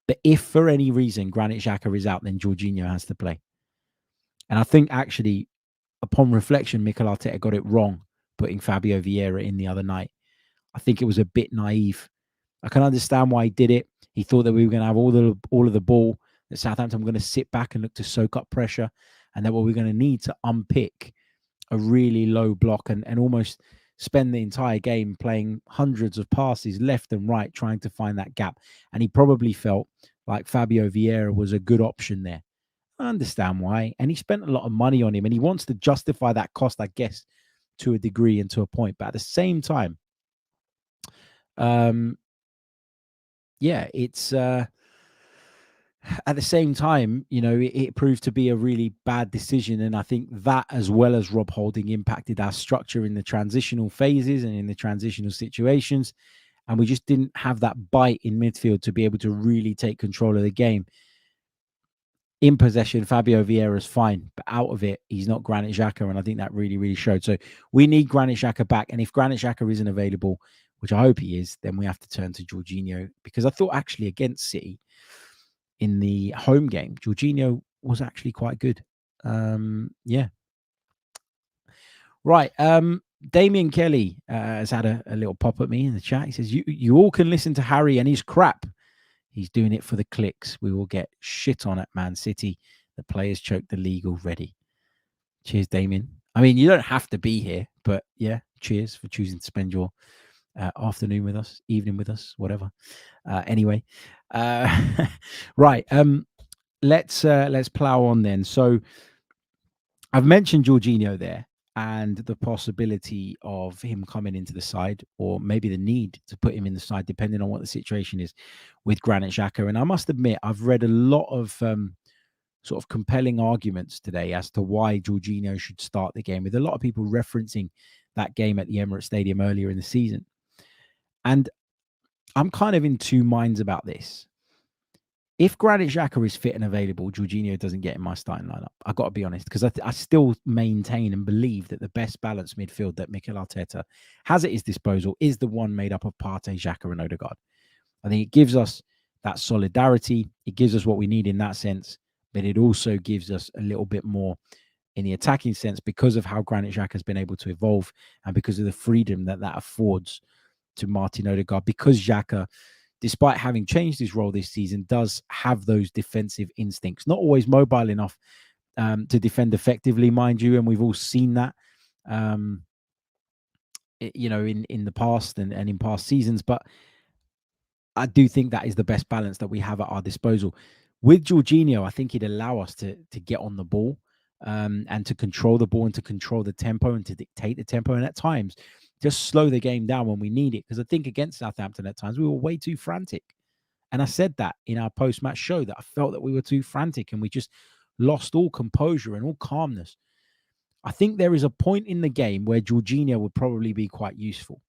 But if for any reason Granit Xhaka is out, then Jorginho has to play. And I think actually, upon reflection, Mikel Arteta got it wrong putting Fabio Vieira in the other night. I think it was a bit naive. I can understand why he did it. He thought that we were going to have all of the ball, that Southampton were going to sit back and look to soak up pressure, and that we were going to need to unpick a really low block and almost spend the entire game playing hundreds of passes left and right, trying to find that gap. And he probably felt like Fabio Vieira was a good option there. I understand why. And he spent a lot of money on him, and he wants to justify that cost, I guess, to a degree and to a point. But at the same time, it's at the same time, it proved to be a really bad decision. And I think that, as well as Rob Holding, impacted our structure in the transitional phases and in the transitional situations. And we just didn't have that bite in midfield to be able to really take control of the game. In possession, Fabio Vieira is fine, but out of it, he's not Granit Xhaka. And I think that really, really showed. So we need Granit Xhaka back. And if Granit Xhaka isn't available, which I hope he is, then we have to turn to Jorginho. Because I thought actually against City in the home game, Jorginho was actually quite good. Right. Damien Kelly has had a little pop at me in the chat. He says, you all can listen to Harry and his crap. He's doing it for the clicks. We will get shit on at Man City. The players choked the league already. Cheers, Damien. I mean, you don't have to be here, but yeah, cheers for choosing to spend your afternoon with us, evening with us, whatever. Anyway, right. Let's plow on then. So I've mentioned Jorginho there and the possibility of him coming into the side, or maybe the need to put him in the side, depending on what the situation is with Granit Xhaka. And I must admit, I've read a lot of sort of compelling arguments today as to why Jorginho should start the game, with a lot of people referencing that game at the Emirates Stadium earlier in the season. And I'm kind of in two minds about this. If Granit Xhaka is fit and available, Jorginho doesn't get in my starting lineup. I've got to be honest, because I still maintain and believe that the best balanced midfield that Mikel Arteta has at his disposal is the one made up of Partey, Xhaka, and Odegaard. I think it gives us that solidarity. It gives us what we need in that sense, but it also gives us a little bit more in the attacking sense because of how Granit Xhaka has been able to evolve and because of the freedom that affords to Martin Odegaard, because Xhaka, despite having changed his role this season, does have those defensive instincts. Not always mobile enough to defend effectively, mind you, and we've all seen that, in the past and in past seasons. But I do think that is the best balance that we have at our disposal. With Jorginho, I think he'd allow us to get on the ball and to control the ball and to control the tempo and to dictate the tempo. And at times, just slow the game down when we need it. Because I think against Southampton at times, we were way too frantic. And I said that in our post-match show, that I felt that we were too frantic and we just lost all composure and all calmness. I think there is a point in the game where Jorginho would probably be quite useful,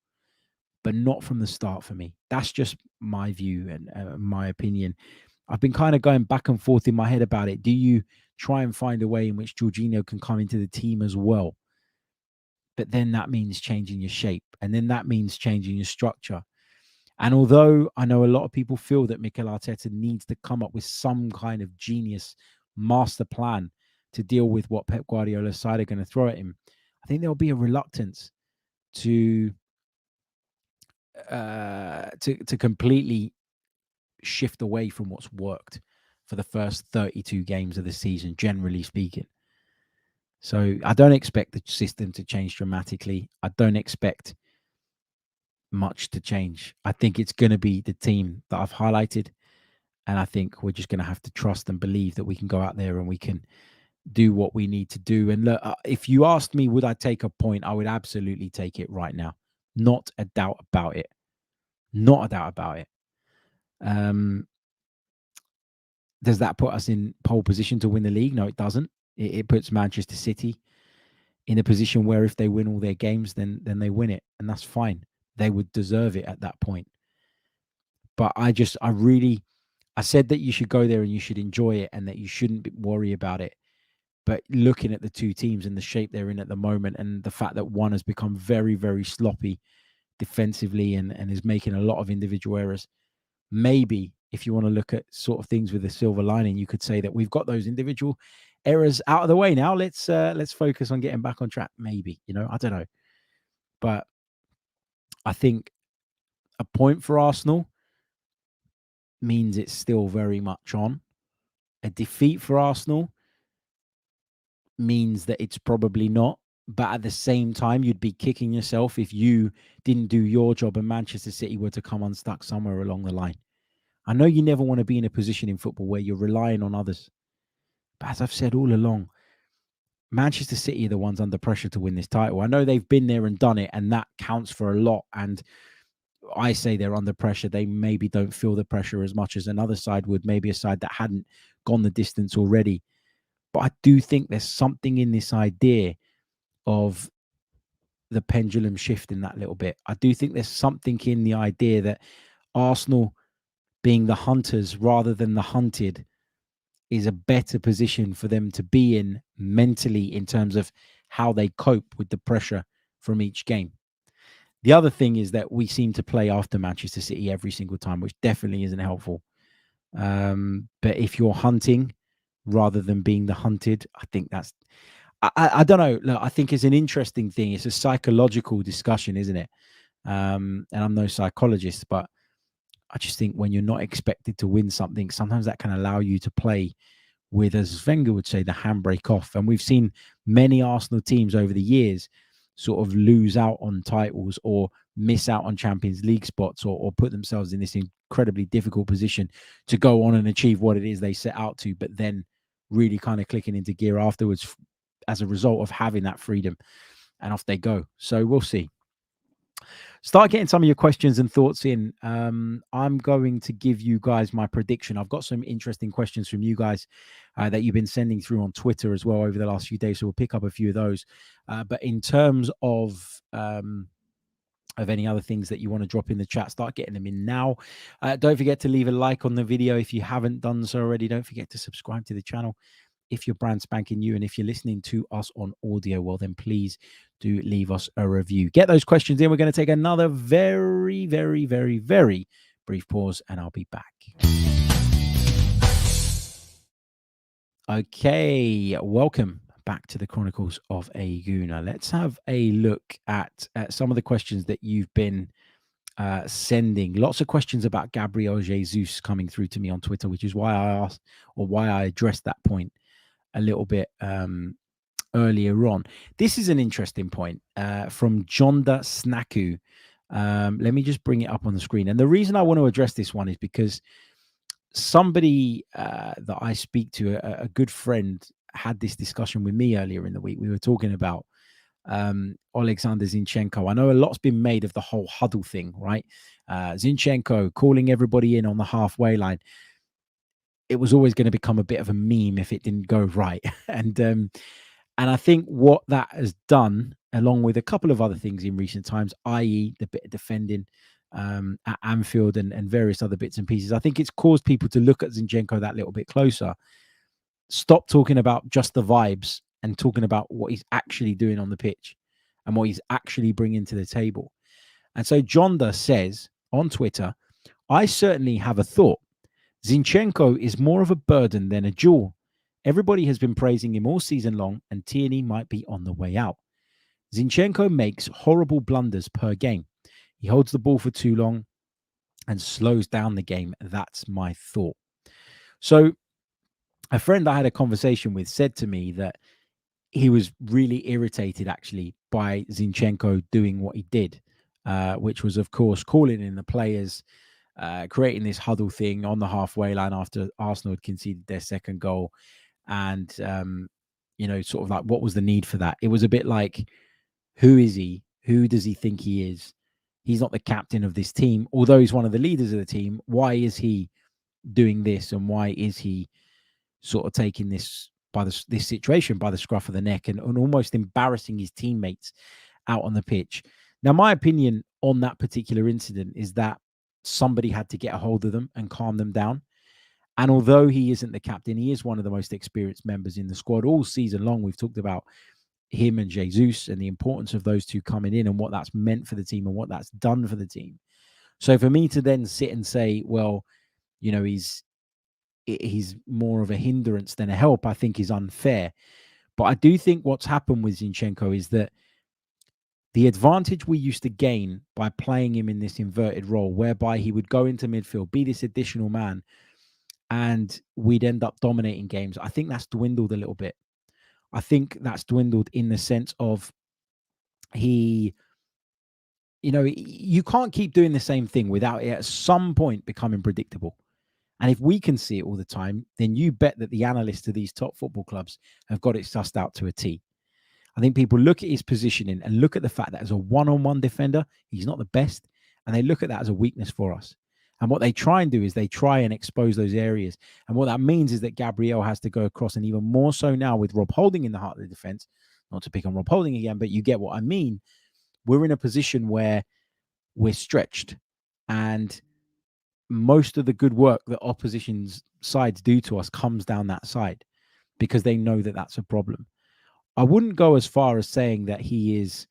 but not from the start for me. That's just my view and my opinion. I've been kind of going back and forth in my head about it. Do you try and find a way in which Jorginho can come into the team as well? But then that means changing your shape, and then that means changing your structure. And although I know a lot of people feel that Mikel Arteta needs to come up with some kind of genius master plan to deal with what Pep Guardiola's side are going to throw at him, I think there'll be a reluctance to completely shift away from what's worked for the first 32 games of the season, generally speaking. So I don't expect the system to change dramatically. I don't expect much to change. I think it's going to be the team that I've highlighted. And I think we're just going to have to trust and believe that we can go out there and we can do what we need to do. And look, if you asked me, would I take a point? I would absolutely take it right now. Not a doubt about it. Not a doubt about it. Does that put us in pole position to win the league? No, it doesn't. It puts Manchester City in a position where if they win all their games, then they win it. And that's fine. They would deserve it at that point. But I said that you should go there and you should enjoy it and that you shouldn't worry about it. But looking at the two teams and the shape they're in at the moment, and the fact that one has become very, very sloppy defensively and is making a lot of individual errors, maybe if you want to look at sort of things with a silver lining, you could say that we've got those individual errors out of the way now. Let's focus on getting back on track. Maybe, I don't know. But I think a point for Arsenal means it's still very much on. A defeat for Arsenal means that it's probably not. But at the same time, you'd be kicking yourself if you didn't do your job and Manchester City were to come unstuck somewhere along the line. I know you never want to be in a position in football where you're relying on others. But as I've said all along, Manchester City are the ones under pressure to win this title. I know they've been there and done it, and that counts for a lot. And I say they're under pressure. They maybe don't feel the pressure as much as another side would, maybe a side that hadn't gone the distance already. But I do think there's something in this idea of the pendulum shifting that little bit. I do think there's something in the idea that Arsenal, being the hunters rather than the hunted, is a better position for them to be in mentally in terms of how they cope with the pressure from each game. The other thing is that we seem to play after Manchester City every single time, which definitely isn't helpful. But if you're hunting rather than being the hunted, I think that's, I don't know. Look, I think it's an interesting thing. It's a psychological discussion, isn't it? And I'm no psychologist, but I just think when you're not expected to win something, sometimes that can allow you to play with, as Wenger would say, the handbrake off. And we've seen many Arsenal teams over the years sort of lose out on titles or miss out on Champions League spots or put themselves in this incredibly difficult position to go on and achieve what it is they set out to, but then really kind of clicking into gear afterwards as a result of having that freedom, and off they go. So we'll see. Start getting some of your questions and thoughts in. I'm going to give you guys my prediction. I've got some interesting questions from you guys that you've been sending through on Twitter as well over the last few days. So we'll pick up a few of those. But in terms of any other things that you want to drop in the chat, start getting them in now. Don't forget to leave a like on the video if you haven't done so already. Don't forget to subscribe to the channel if you're brand spanking new, and if you're listening to us on audio, well, then please do leave us a review. Get those questions in. We're going to take another very, very, very, very brief pause, and I'll be back. Okay, welcome back to the Chronicles of a Gooner. Let's have a look at some of the questions that you've been sending. Lots of questions about Gabriel Jesus coming through to me on Twitter, which is why I asked, or why I addressed that point a little bit earlier on. This is an interesting point from Jonda Snaku. Let me just bring it up on the screen. And the reason I want to address this one is because somebody that I speak to, a good friend, had this discussion with me earlier in the week. We were talking about Alexander Zinchenko. I know a lot's been made of the whole huddle thing, right? Zinchenko calling everybody in on the halfway line. It was always going to become a bit of a meme if it didn't go right. And I think what that has done, along with a couple of other things in recent times, i.e. the bit of defending at Anfield and various other bits and pieces, I think it's caused people to look at Zinchenko that little bit closer. Stop talking about just the vibes and talking about what he's actually doing on the pitch and what he's actually bringing to the table. And so Jonda says on Twitter, I certainly have a thought. Zinchenko is more of a burden than a jewel. Everybody has been praising him all season long, and Tierney might be on the way out. Zinchenko makes horrible blunders per game. He holds the ball for too long and slows down the game. That's my thought. So a friend I had a conversation with said to me that he was really irritated actually by Zinchenko doing what he did, which was, of course, calling in the players, creating this huddle thing on the halfway line after Arsenal had conceded their second goal. And, sort of like, what was the need for that? It was a bit like, who is he? Who does he think he is? He's not the captain of this team, although he's one of the leaders of the team. Why is he doing this? And why is he sort of taking this situation by the scruff of the neck and almost embarrassing his teammates out on the pitch? Now, my opinion on that particular incident is that somebody had to get a hold of them and calm them down. And although he isn't the captain, he is one of the most experienced members in the squad. All season long, we've talked about him and Jesus and the importance of those two coming in and what that's meant for the team and what that's done for the team. So for me to then sit and say, well, he's more of a hindrance than a help, I think is unfair. But I do think what's happened with Zinchenko is that the advantage we used to gain by playing him in this inverted role, whereby he would go into midfield, be this additional man, and we'd end up dominating games, I think that's dwindled a little bit. I think that's dwindled in the sense of you can't keep doing the same thing without it at some point becoming predictable. And if we can see it all the time, then you bet that the analysts of these top football clubs have got it sussed out to a T. I think people look at his positioning and look at the fact that as a one-on-one defender, he's not the best. And they look at that as a weakness for us. And what they try and do is they try and expose those areas. And what that means is that Gabriel has to go across, and even more so now with Rob Holding in the heart of the defense, not to pick on Rob Holding again, but you get what I mean. We're in a position where we're stretched, and most of the good work that opposition's sides do to us comes down that side because they know that that's a problem. I wouldn't go as far as saying that he is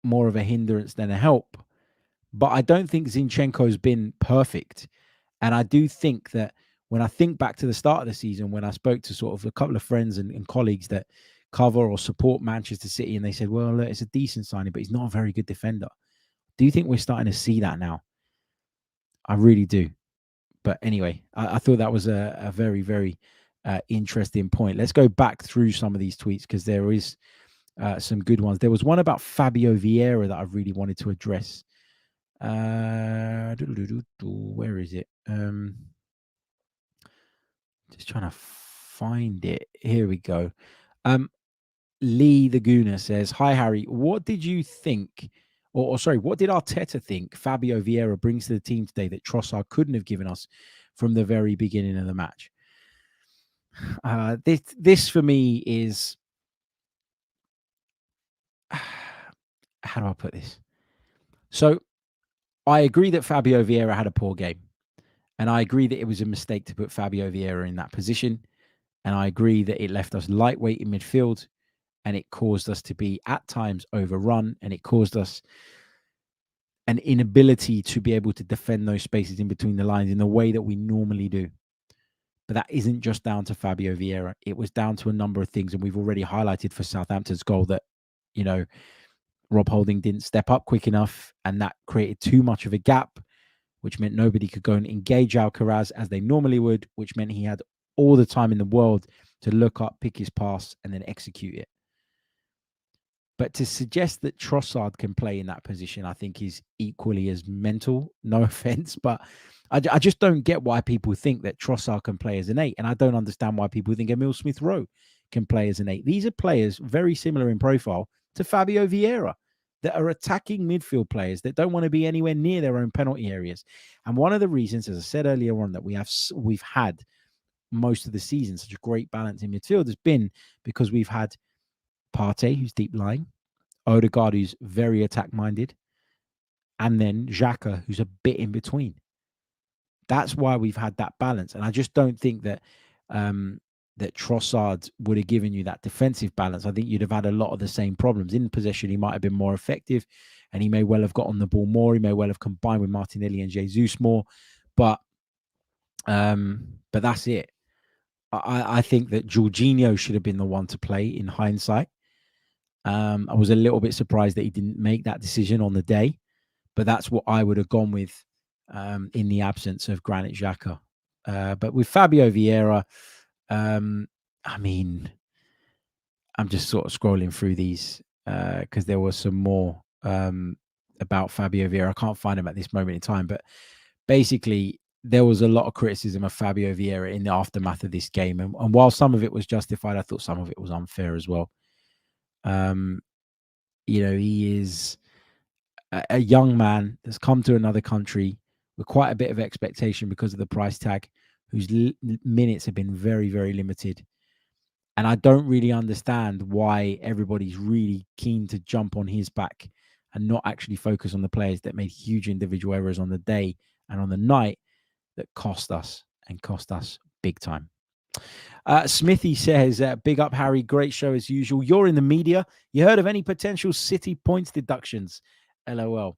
more of a hindrance than a help, but I don't think Zinchenko's been perfect. And I do think that when I think back to the start of the season, when I spoke to sort of a couple of friends and colleagues that cover or support Manchester City, and they said, well, look, it's a decent signing, but he's not a very good defender. Do you think we're starting to see that now? I really do. But anyway, I thought that was a very, very interesting point. Let's go back through some of these tweets because there is some good ones. There was one about Fabio Vieira that I really wanted to address. Where is it? Just trying to find it. Here we go. Lee the Gooner says, "Hi Harry, what did you think, or sorry, what did Arteta think Fabio Vieira brings to the team today that Trossard couldn't have given us from the very beginning of the match?" This for me is, how do I put this? So I agree that Fabio Vieira had a poor game, and I agree that it was a mistake to put Fabio Vieira in that position, and I agree that it left us lightweight in midfield, and it caused us to be at times overrun, and it caused us an inability to be able to defend those spaces in between the lines in the way that we normally do. But that isn't just down to Fabio Vieira. It was down to a number of things, and we've already highlighted for Southampton's goal that, Rob Holding didn't step up quick enough, and that created too much of a gap, which meant nobody could go and engage Alcaraz as they normally would, which meant he had all the time in the world to look up, pick his pass, and then execute it. But to suggest that Trossard can play in that position, I think is equally as mental. No offense, but I just don't get why people think that Trossard can play as an 8. And I don't understand why people think Emile Smith-Rowe can play as an 8. These are players very similar in profile to Fabio Vieira that are attacking midfield players that don't want to be anywhere near their own penalty areas. And one of the reasons, as I said earlier on, that we've had most of the season such a great balance in midfield has been because we've had Partey, who's deep lying, Odegaard, who's very attack-minded, and then Xhaka, who's a bit in between. That's why we've had that balance. And I just don't think that that Trossard would have given you that defensive balance. I think you'd have had a lot of the same problems. In possession, he might have been more effective, and he may well have got on the ball more. He may well have combined with Martinelli and Jesus more. But that's it. I think that Jorginho should have been the one to play in hindsight. I was a little bit surprised that he didn't make that decision on the day, but that's what I would have gone with in the absence of Granit Xhaka. But with Fabio Vieira, I mean, I'm just sort of scrolling through these because there was some more about Fabio Vieira. I can't find him at this moment in time, but basically there was a lot of criticism of Fabio Vieira in the aftermath of this game. And while some of it was justified, I thought some of it was unfair as well. He is a young man that's come to another country with quite a bit of expectation because of the price tag, whose minutes have been very, very limited. And I don't really understand why everybody's really keen to jump on his back and not actually focus on the players that made huge individual errors on the day and on the night that cost us big time. Smithy says, big up, Harry. Great show as usual. You're in the media. You heard of any potential City points deductions? LOL.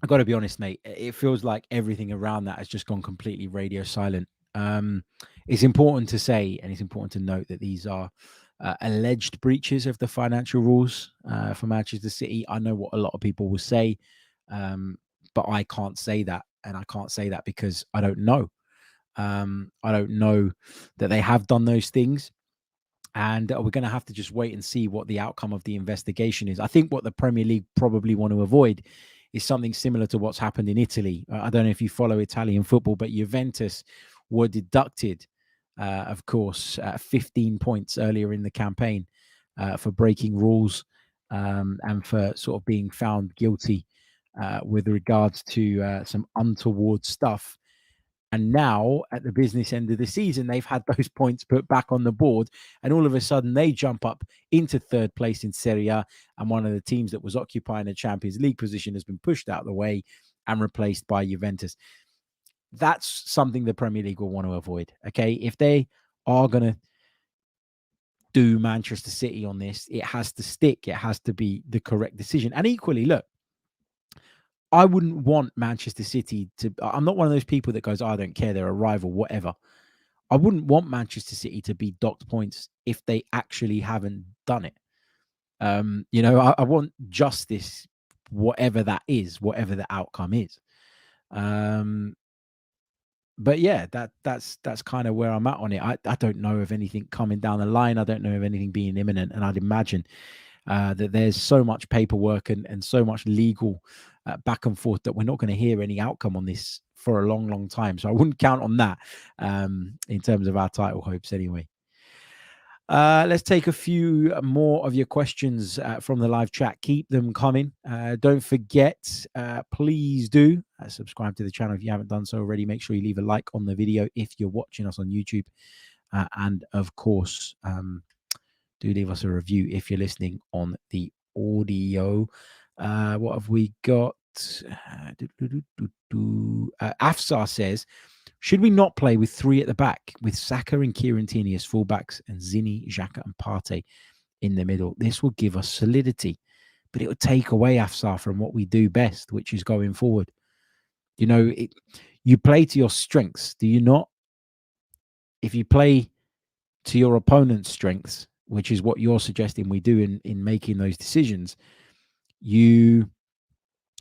I got to be honest, mate. It feels like everything around that has just gone completely radio silent. It's important to say, and it's important to note that these are alleged breaches of the financial rules for Manchester City. I know what a lot of people will say, but I can't say that. And I can't say that because I don't know. I don't know that they have done those things. And we're going to have to just wait and see what the outcome of the investigation is. I think what the Premier League probably want to avoid is something similar to what's happened in Italy. I don't know if you follow Italian football, but Juventus were deducted, of course, 15 points earlier in the campaign for breaking rules and for sort of being found guilty with regards to some untoward stuff. And now at the business end of the season, they've had those points put back on the board. And all of a sudden they jump up into third place in Serie A. And one of the teams that was occupying a Champions League position has been pushed out of the way and replaced by Juventus. That's something the Premier League will want to avoid. Okay. If they are going to do Manchester City on this, it has to stick. It has to be the correct decision. And equally, look, I wouldn't want Manchester City to... I'm not one of those people that goes, I don't care, they're a rival, whatever. I wouldn't want Manchester City to be docked points if they actually haven't done it. I want justice, whatever that is, whatever the outcome is. But yeah, that's kind of where I'm at on it. I don't know of anything coming down the line. I don't know of anything being imminent, and I'd imagine that there's so much paperwork and so much legal back and forth that we're not going to hear any outcome on this for a long, long time. So I wouldn't count on that in terms of our title hopes anyway. Let's take a few more of your questions from the live chat. Keep them coming. Don't forget, please do subscribe to the channel if you haven't done so already. Make sure you leave a like on the video if you're watching us on YouTube. And of course, do leave us a review if you're listening on the audio. What have we got? Afsar says, should we not play with three at the back, with Saka and Kieran Tierney as fullbacks and Zinni, Xhaka and Partey in the middle? This will give us solidity, but it would take away Afsar from what we do best, which is going forward. You know, you play to your strengths, do you not? If you play to your opponent's strengths, which is what you're suggesting we do in making those decisions, you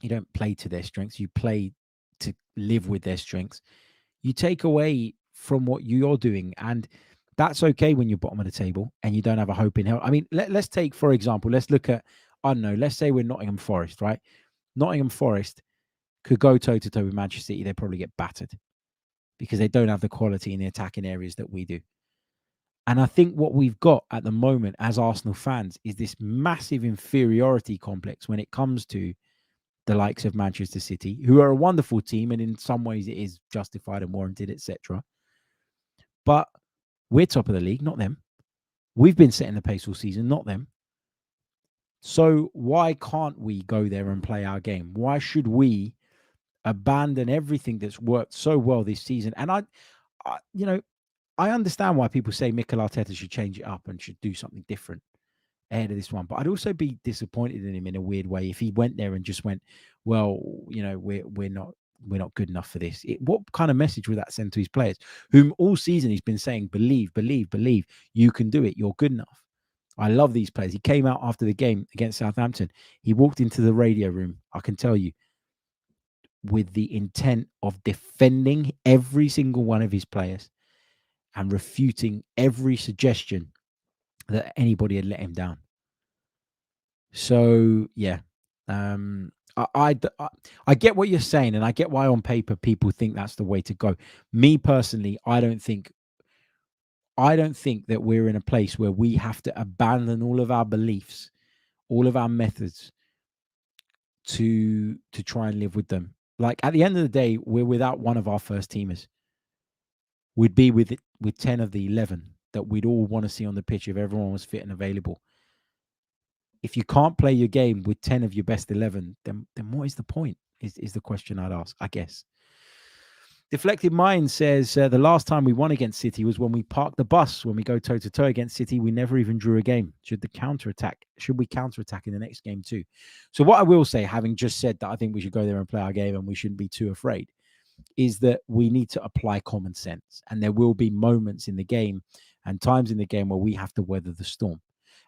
don't play to their strengths. You play to live with their strengths. You take away from what you're doing, and that's okay when you're bottom of the table and you don't have a hope in hell. I mean, let's take, for example, let's look at, I don't know, let's say we're Nottingham Forest, right? Nottingham Forest could go toe-to-toe with Manchester City. They'd probably get battered because they don't have the quality in the attacking areas that we do. And I think what we've got at the moment as Arsenal fans is this massive inferiority complex when it comes to the likes of Manchester City, who are a wonderful team, and in some ways it is justified and warranted, etc. But we're top of the league, not them. We've been setting the pace all season, not them. So why can't we go there and play our game? Why should we abandon everything that's worked so well this season? And I understand why people say Mikel Arteta should change it up and should do something different ahead of this one. But I'd also be disappointed in him in a weird way if he went there and just went, well, we're not good enough for this. What kind of message would that send to his players, whom all season he's been saying, believe, you can do it, you're good enough. I love these players. He came out after the game against Southampton. He walked into the radio room, I can tell you, with the intent of defending every single one of his players and refuting every suggestion that anybody had let him down. So yeah, I get what you're saying, and I get why on paper people think that's the way to go. Me personally, I don't think that we're in a place where we have to abandon all of our beliefs, all of our methods to try and live with them. Like at the end of the day, we're without one of our first teamers. We'd be with 10 of the 11 that we'd all want to see on the pitch if everyone was fit and available. If you can't play your game with 10 of your best 11, then what is the point? Is the question I'd ask, I guess. Deflected Mind says, the last time we won against City was when we parked the bus. When we go toe-to-toe against City, we never even drew a game. Should we counterattack in the next game too? So what I will say, having just said that I think we should go there and play our game and we shouldn't be too afraid, is that we need to apply common sense. And there will be moments in the game and times in the game where we have to weather the storm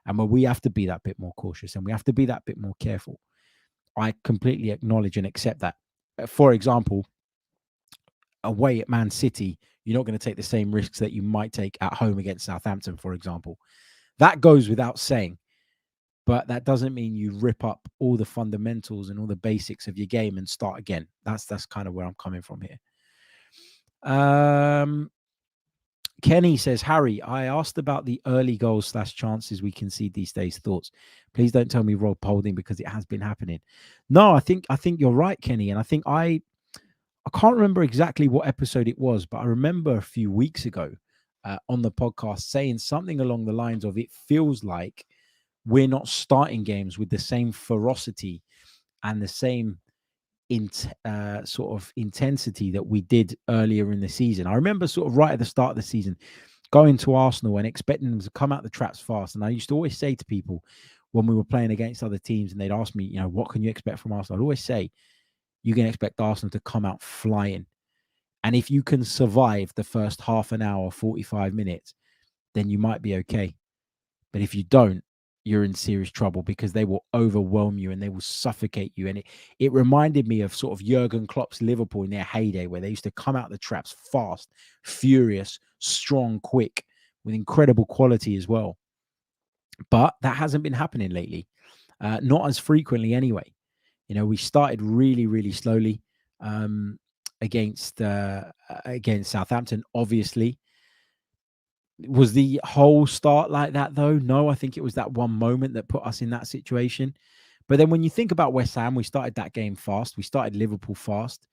and where we have to be that bit more cautious and we have to be that bit more careful. I completely acknowledge and accept that. For example, away at Man City, you're not going to take the same risks that you might take at home against Southampton, for example. That goes without saying. But that doesn't mean you rip up all the fundamentals and all the basics of your game and start again. That's kind of where I'm coming from here. Kenny says, Harry, I asked about the early goals / chances we concede these days. Thoughts? Please don't tell me Rob Holding because it has been happening. No, I think you're right, Kenny. And I think I can't remember exactly what episode it was, but I remember a few weeks ago on the podcast saying something along the lines of, it feels like we're not starting games with the same ferocity and the same sort of intensity that we did earlier in the season. I remember sort of right at the start of the season going to Arsenal and expecting them to come out the traps fast. And I used to always say to people when we were playing against other teams and they'd ask me, what can you expect from Arsenal? I'd always say, you can expect Arsenal to come out flying. And if you can survive the first half an hour, 45 minutes, then you might be okay. But if you don't, you're in serious trouble, because they will overwhelm you and they will suffocate you. And it reminded me of sort of Jurgen Klopp's Liverpool in their heyday, where they used to come out the traps fast, furious, strong, quick, with incredible quality as well. But that hasn't been happening lately, not as frequently anyway. We started really, really slowly against Southampton, obviously. Was the whole start like that, though? No, I think it was that one moment that put us in that situation. But then when you think about West Ham, we started that game fast. We started Liverpool fast.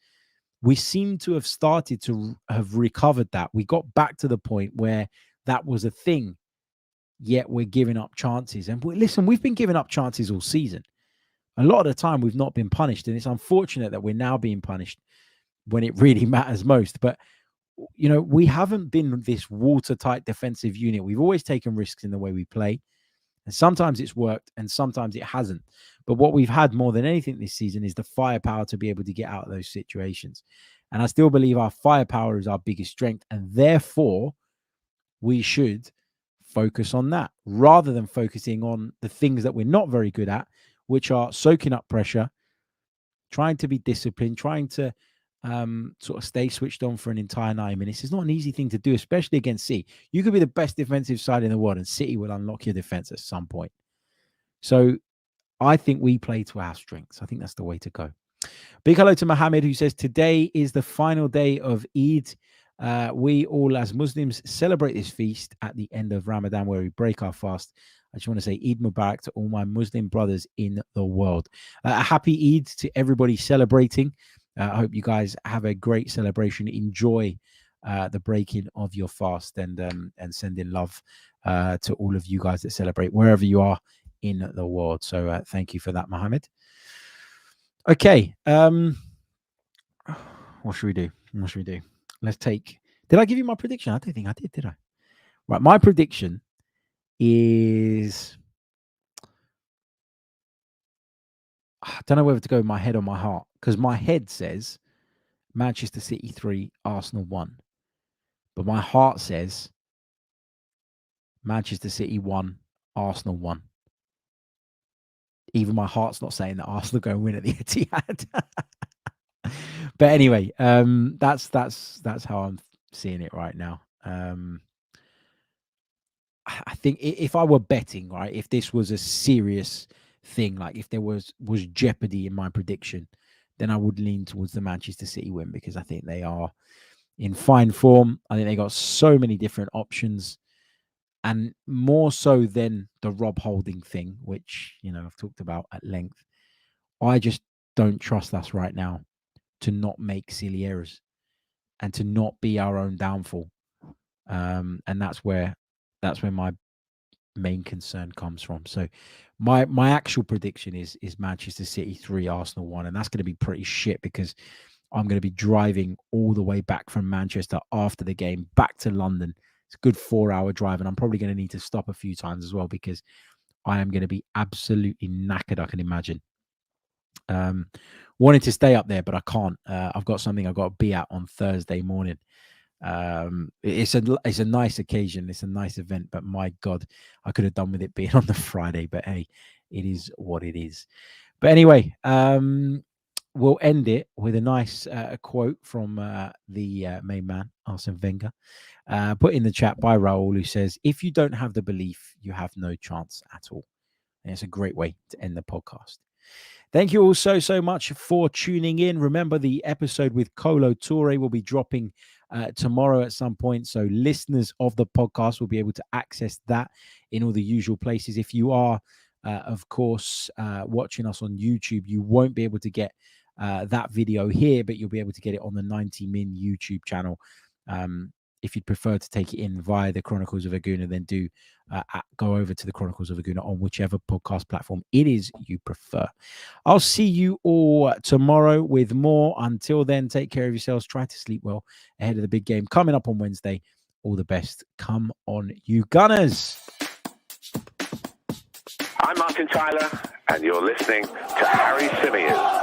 We seem to have started to have recovered that. We got back to the point where that was a thing, yet we're giving up chances. And listen, we've been giving up chances all season. A lot of the time, we've not been punished. And it's unfortunate that we're now being punished when it really matters most. But we haven't been this watertight defensive unit. We've always taken risks in the way we play. And sometimes it's worked and sometimes it hasn't. But what we've had more than anything this season is the firepower to be able to get out of those situations. And I still believe our firepower is our biggest strength. And therefore, we should focus on that rather than focusing on the things that we're not very good at, which are soaking up pressure, trying to be disciplined, trying to sort of stay switched on for an entire 9 minutes. It's not an easy thing to do, especially against City. You could be the best defensive side in the world and City will unlock your defense at some point. So I think we play to our strengths. I think that's the way to go. Big hello to Mohammed, who says, today is the final day of Eid. We all as Muslims celebrate this feast at the end of Ramadan, where we break our fast. I just want to say Eid Mubarak to all my Muslim brothers in the world. A happy Eid to everybody celebrating. I hope you guys have a great celebration. Enjoy the breaking of your fast, and sending love to all of you guys that celebrate wherever you are in the world. So thank you for that, Mohammed. Okay. What should we do? Let's take... Did I give you my prediction? I don't think I did I? Right. My prediction is... I don't know whether to go with my head or my heart, because my head says Manchester City 3, Arsenal 1. But my heart says Manchester City 1, Arsenal 1. Even my heart's not saying that Arsenal go and win at the Etihad. But anyway, that's how I'm seeing it right now. I think if I were betting, right, if this was a serious thing, like if there was jeopardy in my prediction, then I would lean towards the Manchester City win, because I think they are in fine form. I think they got so many different options, and more so than the Rob Holding thing, which, I've talked about at length. I just don't trust us right now to not make silly errors and to not be our own downfall. And that's where my main concern comes from. So my actual prediction is Manchester City 3, Arsenal 1, and that's going to be pretty shit, because I'm going to be driving all the way back from Manchester after the game back to London. It's a good 4-hour drive, and I'm probably going to need to stop a few times as well, because I am going to be absolutely knackered, I can imagine. Wanted to stay up there, but I can't. I've got something I've got to be at on Thursday morning. It's a nice occasion. It's a nice event, but my God, I could have done with it being on the Friday, but hey, it is what it is. But anyway, we'll end it with a nice quote from the main man, Arsene Wenger, put in the chat by Raul, who says, if you don't have the belief, you have no chance at all. And it's a great way to end the podcast. Thank you all so much for tuning in. Remember, the episode with Kolo Touré will be dropping tomorrow at some point. So listeners of the podcast will be able to access that in all the usual places. If you are, of course, watching us on YouTube, you won't be able to get that video here, but you'll be able to get it on the 90min YouTube channel. If you'd prefer to take it in via the Chronicles of Aguna, then do go over to the Chronicles of Aguna on whichever podcast platform it is you prefer. I'll see you all tomorrow with more. Until then, take care of yourselves. Try to sleep well ahead of the big game coming up on Wednesday. All the best. Come on, you Gunners. I'm Martin Tyler, and you're listening to Harry Symeou.